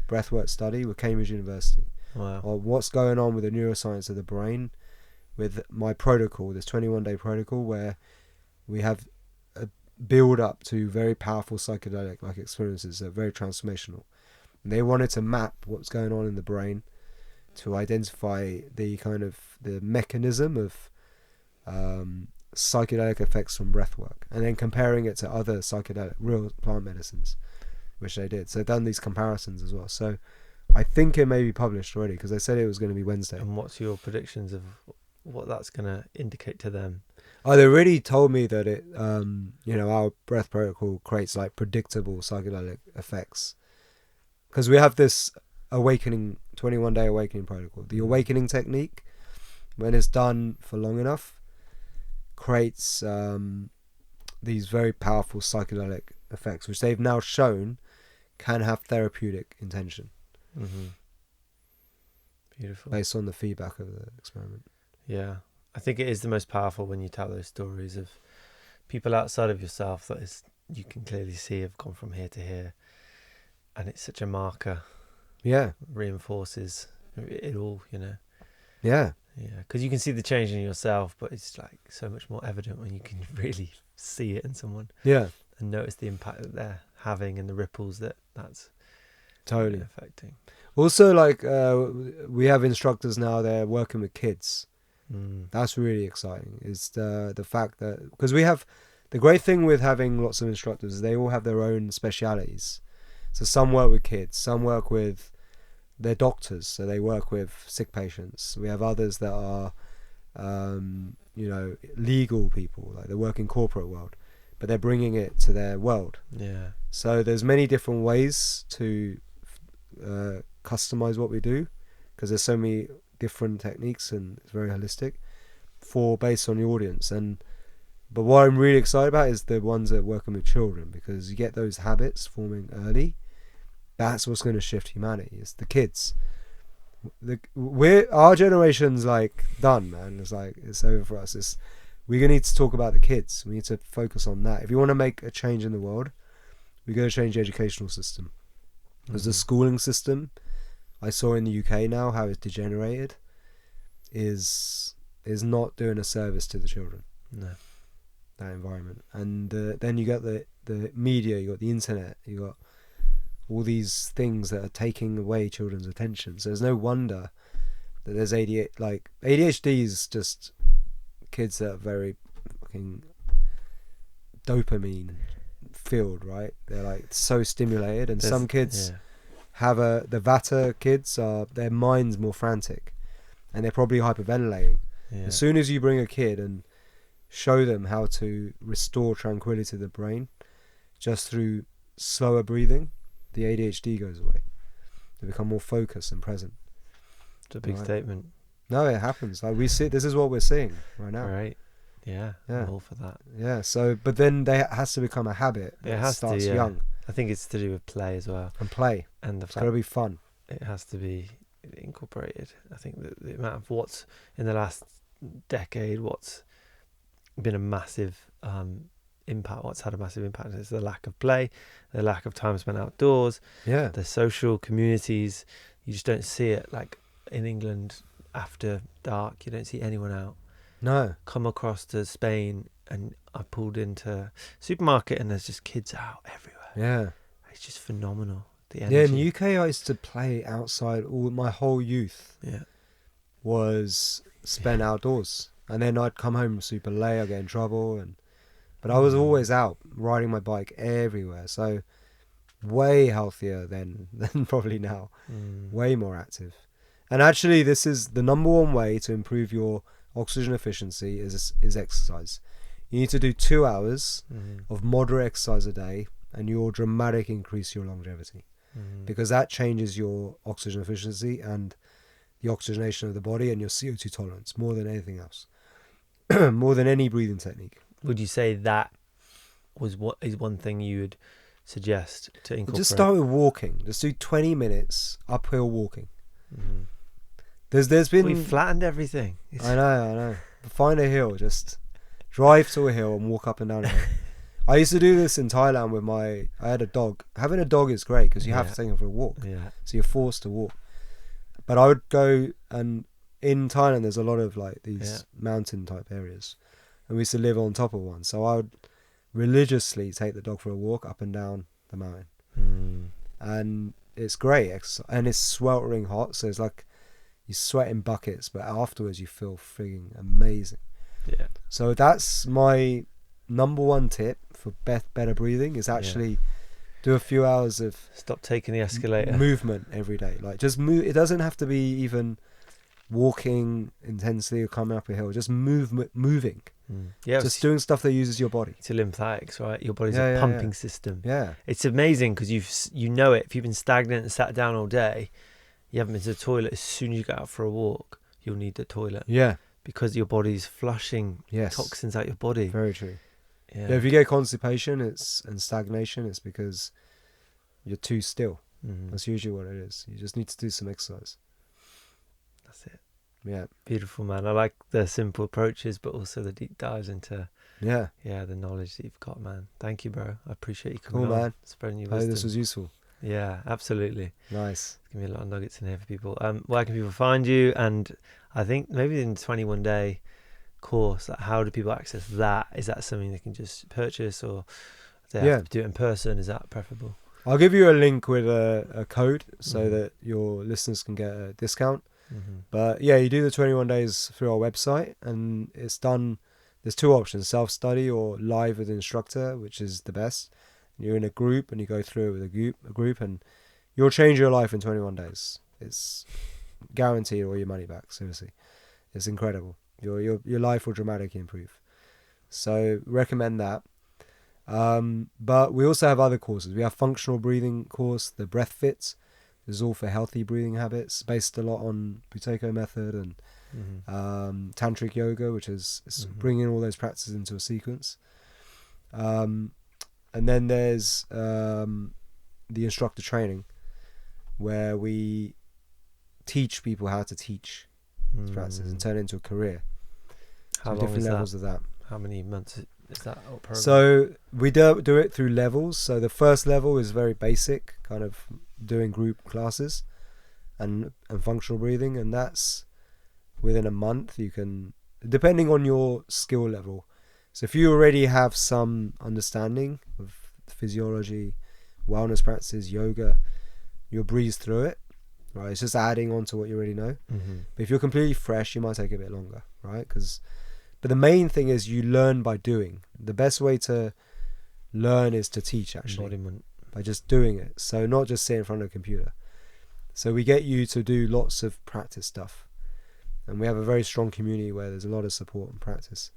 A: breathwork study with Cambridge University.
B: Wow.
A: Or what's going on with the neuroscience of the brain with my protocol, this 21-day protocol, where we have a build up to very powerful psychedelic like experiences that are very transformational. And they wanted to map what's going on in the brain to identify the kind of the mechanism of psychedelic effects from breathwork, and then comparing it to other psychedelic real plant medicines, which they did. So they've done these comparisons as well. So I think it may be published already, because they said it was going to be Wednesday.
B: And what's your predictions of what that's going to indicate to them?
A: Oh, they really told me that it, our breath protocol creates like predictable psychedelic effects. Because we have this 21-day awakening protocol. The awakening technique, when it's done for long enough, creates these very powerful psychedelic effects, which they've now shown can have therapeutic intention.
B: Mm-hmm. Beautiful.
A: Based on the feedback of the experiment.
B: Yeah. I think it is the most powerful when you tell those stories of people outside of yourself that is, you can clearly see have gone from here to here. And it's such a marker.
A: Yeah.
B: Reinforces it all,
A: Yeah.
B: Yeah. Because you can see the change in yourself, but it's like so much more evident when you can really see it in someone.
A: Yeah.
B: And notice the impact that they're having and the ripples that's
A: totally
B: affecting.
A: Also, like, we have instructors now, they're working with kids. That's really exciting. Is the fact that, because we have, the great thing with having lots of instructors is they all have their own specialities. So some work with kids, some work with, they're doctors, so they work with sick patients. We have others that are, legal people, like they work in corporate world, but they're bringing it to their world.
B: Yeah.
A: So there's many different ways to customize what we do, because there's so many different techniques and it's very holistic based on the audience. But what I'm really excited about is the ones that are working with children, because you get those habits forming early. That's what's going to shift humanity. It's the kids. Our generation's like done, man. It's like it's over for us. We're gonna need to talk about the kids. We need to focus on that. If you want to make a change in the world, we're going to change the educational system. Because the schooling system, I saw in the UK now how it's degenerated, is not doing a service to the children.
B: No.
A: That environment. And then you got the media, you got the internet, you got all these things that are taking away children's attention. So there's no wonder that there's ADHD. Like, ADHD is just kids that are very fucking dopamine filled, right? They're like so stimulated, and some kids have the Vata kids are, their mind's more frantic and they're probably hyperventilating. As soon as you bring a kid and show them how to restore tranquility to the brain just through slower breathing, the ADHD goes away. They become more focused and present.
B: It's a big statement.
A: No, it happens. Like, we see, this is what we're seeing right now.
B: Right. Yeah. I'm all for that.
A: Yeah. So, but then it has to become a habit.
B: It has
A: starts
B: to,
A: young.
B: I think it's to do with play as well.
A: And play.
B: And
A: it's got to be fun.
B: It has to be incorporated. I think that the amount of what's in the last decade, what's been a massive impact, what's had a massive impact is the lack of play, the lack of time spent outdoors, the social communities. You just don't see it. Like in England, after dark, you don't see anyone out.
A: No.
B: Come across to Spain and I pulled into supermarket and there's just kids out everywhere.
A: Yeah.
B: It's just phenomenal. The energy.
A: Yeah, in the UK I used to play outside my whole youth.
B: Yeah.
A: Was spent outdoors. And then I'd come home super late, I'd get in trouble, but I was always out riding my bike everywhere. So way healthier than probably now. Way more active. And actually this is the number one way to improve your oxygen efficiency is exercise. You need to do 2 hours of moderate exercise a day and you'll dramatically increase your longevity. Because that changes your oxygen efficiency and the oxygenation of the body and your CO2 tolerance more than anything else. More than any breathing technique.
B: Would you say that was what is one thing you would suggest to incorporate?
A: Just start with walking. Just do 20 minutes uphill walking. There's been...
B: We flattened everything.
A: I know. Find a hill. Just drive to a hill and walk up and down a hill. I used to do this in Thailand with I had a dog. Having a dog is great because you have to take him for a walk. Yeah. So you're forced to walk. But I would go, and in Thailand there's a lot of like these mountain type areas. And we used to live on top of one. So I would religiously take the dog for a walk up and down the mountain. And it's great exercise. And it's sweltering hot. So it's like you sweat in buckets, but afterwards you feel frigging amazing. Yeah. So that's my number one tip for better breathing is actually do a few hours of
B: stop taking the escalator
A: movement every day. Like just move. It doesn't have to be even walking intensely or coming up a hill. Just moving.
B: Yeah,
A: just doing stuff that uses your body.
B: It's a lymphatics, right? Your body's
A: Yeah,
B: a
A: yeah,
B: pumping
A: yeah.
B: system.
A: Yeah,
B: It's amazing because you know it. If you've been stagnant and sat down all day, you haven't been to the toilet. As soon as you get out for a walk, you'll need the toilet
A: yeah,
B: because your body's flushing
A: yes,
B: toxins out your body.
A: very true.
B: Yeah.
A: Yeah, if you get constipation, and stagnation, it's because you're too still. That's usually what it is. You just need to do some exercise.
B: That's it.
A: Yeah,
B: Beautiful, man. I like the simple approaches, but also the deep dives into
A: yeah.
B: the knowledge that you've got, man. Thank you, bro. I appreciate you
A: Cool,
B: coming on,
A: man.
B: spreading your
A: I hope
B: wisdom.
A: this was useful.
B: Yeah, absolutely.
A: Nice.
B: There's gonna be a lot of nuggets in here for people. Where can people find you? And I think maybe in the 21-day course, like, how do people access that? Is that something they can just purchase, or do they have to do it in person? Is that preferable?
A: I'll give you a link with a code so that your listeners can get a discount. But yeah, you do the 21 days through our website, and it's done. There's two options: self-study or live with an instructor, which is the best. You're in a group and you go through it with a group, and you'll change your life in 21 days. It's guaranteed all your money back. Seriously, it's incredible. Your life will dramatically improve. So recommend that. But we also have other courses. We have functional breathing course, the Breath Fit. This is all for healthy breathing habits, based a lot on Buteyko method and tantric yoga, which is bringing all those practices into a sequence. And then there's the instructor training, where we teach people how to teach these practices and turn it into a career.
B: How long
A: different
B: is
A: levels
B: that?
A: of that.
B: How many months is that program?
A: So we do it through levels. So the first level is very basic, kind of doing group classes and functional breathing, and that's within a month. You can, depending on your skill level. So if you already have some understanding of physiology, wellness practices, yoga, you'll breeze through it, right? It's just adding on to what you already know. But if you're completely fresh, you might take a bit longer, right? But the main thing is you learn by doing. The best way to learn is to teach, actually.
B: Embodiment.
A: By just doing it. So not just sit in front of a computer. So we get you to do lots of practice stuff. And we have a very strong community where there's a lot of support and practice.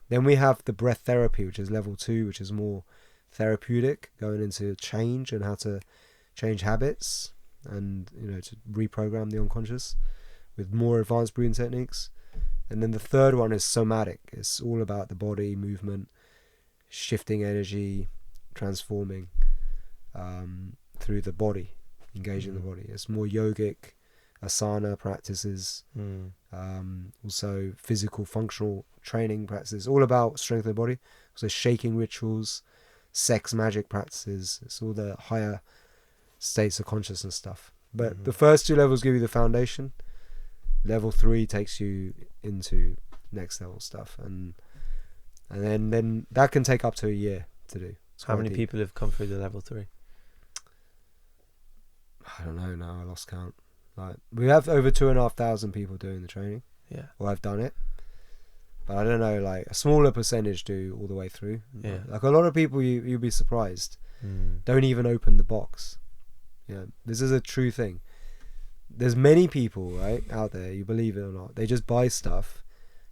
A: Then we have the breath therapy, which is level 2, which is more therapeutic, going into change and how to change habits and, to reprogram the unconscious with more advanced breathing techniques. And then the third one is somatic. It's all about the body, movement, shifting energy, transforming through the body, engaging the body. It's more yogic, asana practices, also physical functional training practices, all about strengthening the body. So shaking rituals, sex magic practices. It's all the higher states of consciousness stuff. But the first two levels give you the foundation. Level 3 takes you into next level stuff, and then that can take up to a year to do.
B: How many people have come through the level 3?
A: I don't know now. I lost count. Like, we have over 2,500 people doing the training.
B: Yeah.
A: Or I've done it, but I don't know. Like, a smaller percentage do all the way through.
B: Yeah.
A: Like a lot of people, you'll be surprised. Don't even open the box. This is a true thing. There's many people, right, out there, you believe it or not, they just buy stuff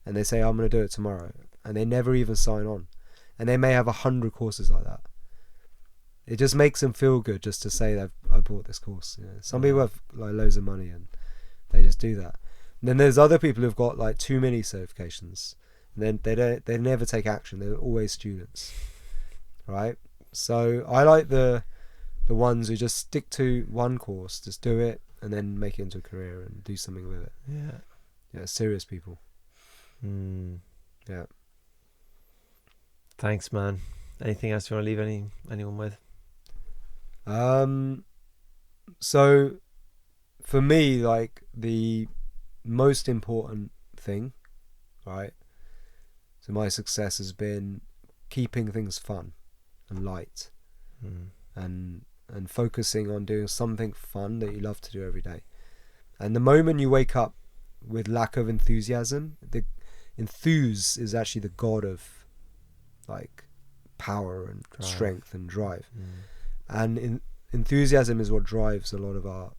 A: and they say, I'm going to do it tomorrow, and they never even sign on, and they may have 100 courses like that. It just makes them feel good just to say that I bought this course. Some people have like loads of money and they just do that. And then there's other people who've got like too many certifications, and then they never take action. They're always students, right? So I like the ones who just stick to one course, just do it, and then make it into a career and do something with it. Yeah, serious people. Yeah.
B: Thanks, man. Anything else you want to leave anyone with?
A: So for me, like, the most important thing, right, to my success has been keeping things fun and light, and focusing on doing something fun that you love to do every day. And the moment you wake up with lack of enthusiasm, the enthuse is actually the god of like power and strength and drive. And enthusiasm is what drives a lot of our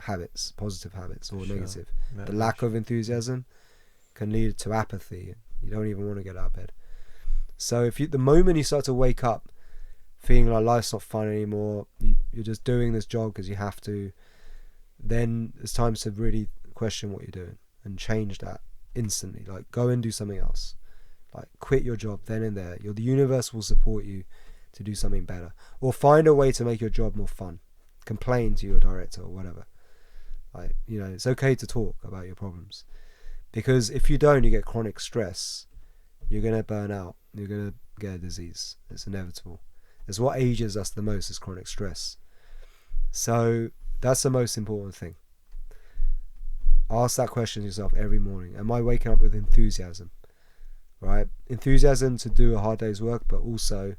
A: habits, positive habits or negative. The lack of enthusiasm can lead to apathy, You don't even want to get out of bed. So if you, the moment you start to wake up feeling like life's not fun anymore, you're just doing this job because you have to, then it's time to really question what you're doing and change that instantly. Like, go and do something else. Like, quit your job then and there. The universe will support you to do something better, or find a way to make your job more fun. Complain to your director or whatever. Like, you know, it's okay to talk about your problems, because if you don't, you get chronic stress. You're gonna burn out. You're gonna get a disease. It's inevitable. It's what ages us the most, is chronic stress. So that's the most important thing. Ask that question to yourself every morning. Am I waking up with enthusiasm? Right? Enthusiasm to do a hard day's work, but also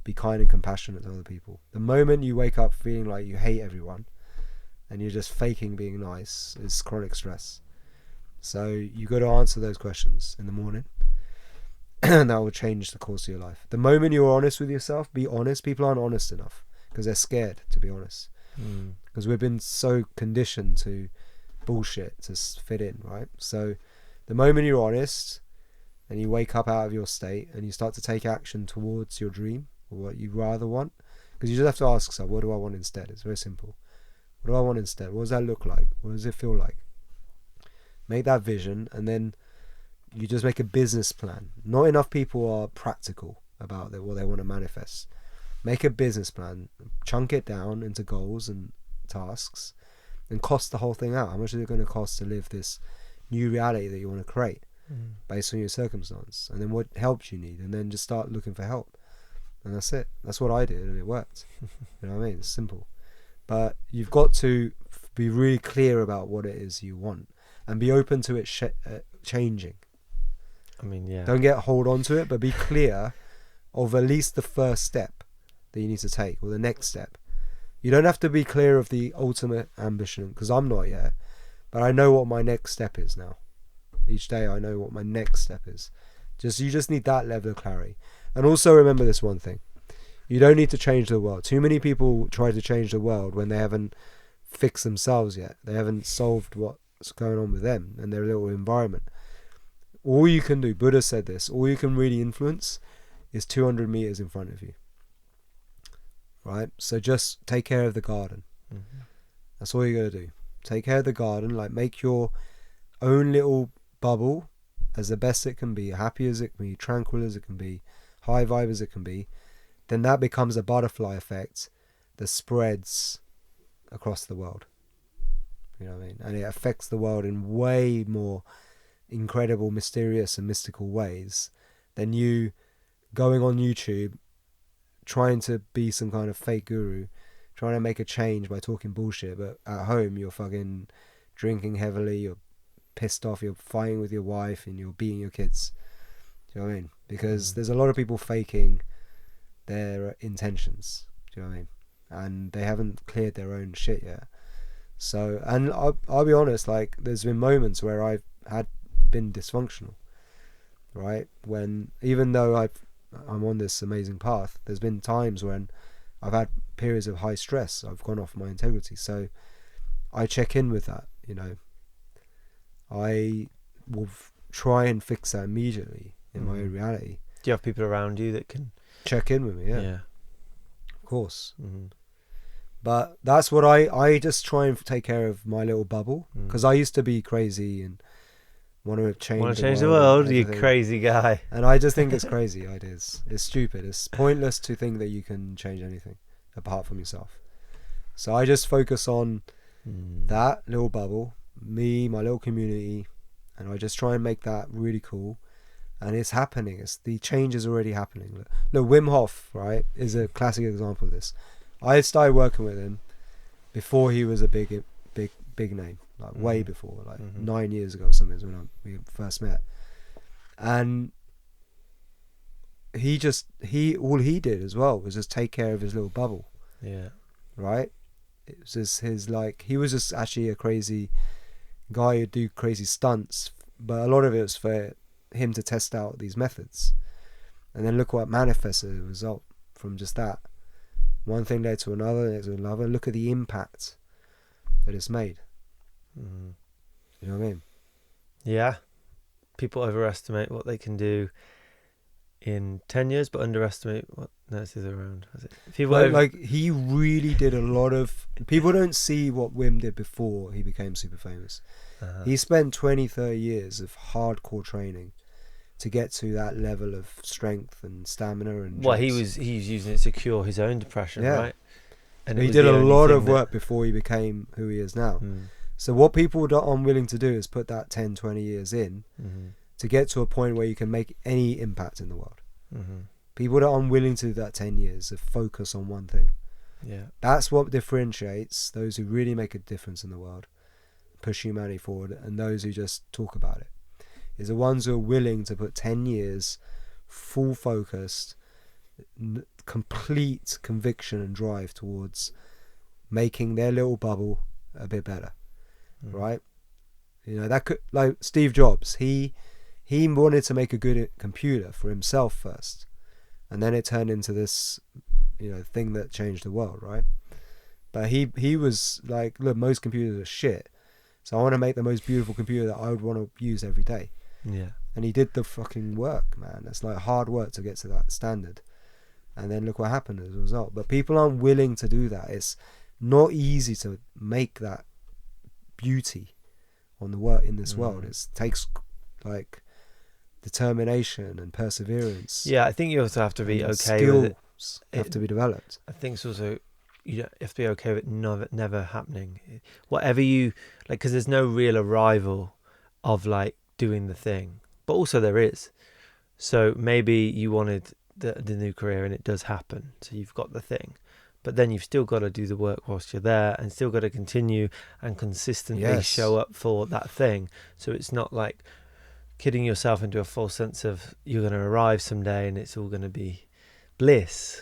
A: be kind and compassionate to other people. The moment you wake up feeling like you hate everyone and you're just faking being nice, is chronic stress. So you got to answer those questions in the morning, and that will change the course of your life. The moment you're honest with yourself, be honest. People aren't honest enough because they're scared to be honest, because we've been so conditioned to bullshit to fit in, right? So the moment you're honest and you wake up out of your state and you start to take action towards your dream or what you rather want, because you just have to ask yourself, what do I want instead? It's very simple. What do I want instead? What does that look like? What does it feel like? Make that vision, and then you just make a business plan. Not enough people are practical about what they want to manifest. Make a business plan, chunk it down into goals and tasks, and cost the whole thing out. How much is it going to cost to live this new reality that you want to create based on your circumstance? And then what help you need, and then just start looking for help. And that's it. That's what I did, and it worked. You know what I mean? It's simple. But you've got to be really clear about what it is you want, and be open to it changing.
B: I mean, yeah.
A: Don't hold on to it, but be clear of at least the first step that you need to take, or the next step. You don't have to be clear of the ultimate ambition, because I'm not yet, but I know what my next step is now. Each day I know what my next step is. You just need that level of clarity. And also remember this one thing. You don't need to change the world. Too many people try to change the world when they haven't fixed themselves yet. They haven't solved what's going on with them and their little environment. All you can do, Buddha said this, all you can really influence is 200 meters in front of you. Right? So just take care of the garden. That's all you got to do. Take care of the garden. Like, make your own little bubble as the best it can be, happy as it can be, tranquil as it can be, high vibe as it can be. Then that becomes a butterfly effect that spreads across the world. You know what I mean? And it affects the world in way more incredible, mysterious and mystical ways than you going on YouTube trying to be some kind of fake guru, trying to make a change by talking bullshit, but at home you're fucking drinking heavily, you're pissed off, you're fighting with your wife, and you're beating your kids. Do you know what I mean? Because there's a lot of people faking their intentions. Do you know what I mean? And they haven't cleared their own shit yet. So, and I'll be honest, like, there's been moments where I've had been dysfunctional, right? When, even though I'm on this amazing path, there's been times when I've had periods of high stress. I've gone off my integrity. So I check in with that, you know. I will try and fix that immediately in my own reality.
B: Do you have people around you that can
A: check in with me? Yeah. Of course. But that's what I just try and take care of my little bubble, because I used to be crazy and want to change
B: the world, you crazy guy.
A: And I just think it's crazy ideas. It's stupid. It's pointless to think that you can change anything apart from yourself. So I just focus on that little bubble, me, my little community, and I just try and make that really cool. And it's happening. The change is already happening. Look, Wim Hof, right, is a classic example of this. I started working with him before he was a big name, like way before, like 9 years ago or something, is when we first met. And all he did as well was just take care of his little bubble.
B: Yeah.
A: Right? It was just he was just actually a crazy guy who'd do crazy stunts, but a lot of it was for him to test out these methods. And then look what manifested as a result from just that. One thing led to another, led to another. Look at the impact that it's made. You know what I mean?
B: Yeah. people overestimate what they can do in 10 years, but underestimate what... No, it's the other way around. Is it? People
A: like he really did a lot of... People don't see what Wim did before he became super famous. He spent 20, 30 years of hardcore training to get to that level of strength and stamina. And
B: well, he was using it to cure his own depression, right? And
A: he did a lot of work before he became who he is now. So what people are unwilling to do is put that 10, 20 years in to get to a point where you can make any impact in the world. People are unwilling to do that 10 years of focus on one thing.
B: Yeah,
A: that's what differentiates those who really make a difference in the world, push humanity forward, and those who just talk about it. Is the ones who are willing to put 10 years full focused, complete conviction and drive towards making their little bubble a bit better. Right? You know, that could, like Steve Jobs, he wanted to make a good computer for himself first, and then it turned into this, you know, thing that changed the world, right? But he was like, look, most computers are shit, so I want to make the most beautiful computer that I would want to use every day.
B: Yeah.
A: And he did the fucking work, man. It's like hard work to get to that standard. And then look what happened as a result. But people aren't willing to do that. It's not easy to make that beauty on the work in this world. It takes like determination and perseverance.
B: Yeah, I think you also have to be okay
A: skills
B: with it.
A: Have to be developed.
B: I think it's also, you have to be okay with it never happening. Whatever you like, because there's no real arrival of like doing the thing, but also there is. So maybe you wanted the new career and it does happen, so you've got the thing, but then you've still got to do the work whilst you're there, and still got to continue and consistently show up for that thing. So it's not like kidding yourself into a false sense of you're going to arrive someday and it's all going to be bliss.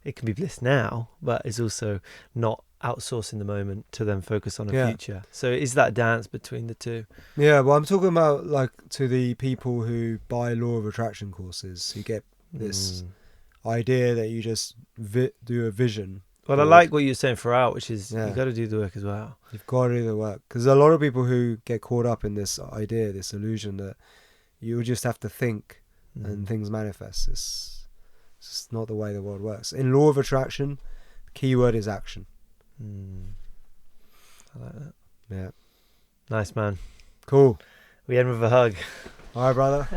B: It can be bliss now, but it's also not outsourcing the moment to then focus on a future. So it is that dance between the two. Yeah,
A: well, I'm talking about like to the people who buy law of attraction courses, who get this idea that you just do a vision.
B: Well, I like what you're saying throughout, which is you've got to do the work as well.
A: You've got to do the work, because a lot of people who get caught up in this idea, this illusion that you just have to think and things manifest. It's just not the way the world works. In law of attraction, the key word is action.
B: I like that.
A: Yeah.
B: Nice, man.
A: Cool.
B: We end with a hug.
A: All right, brother.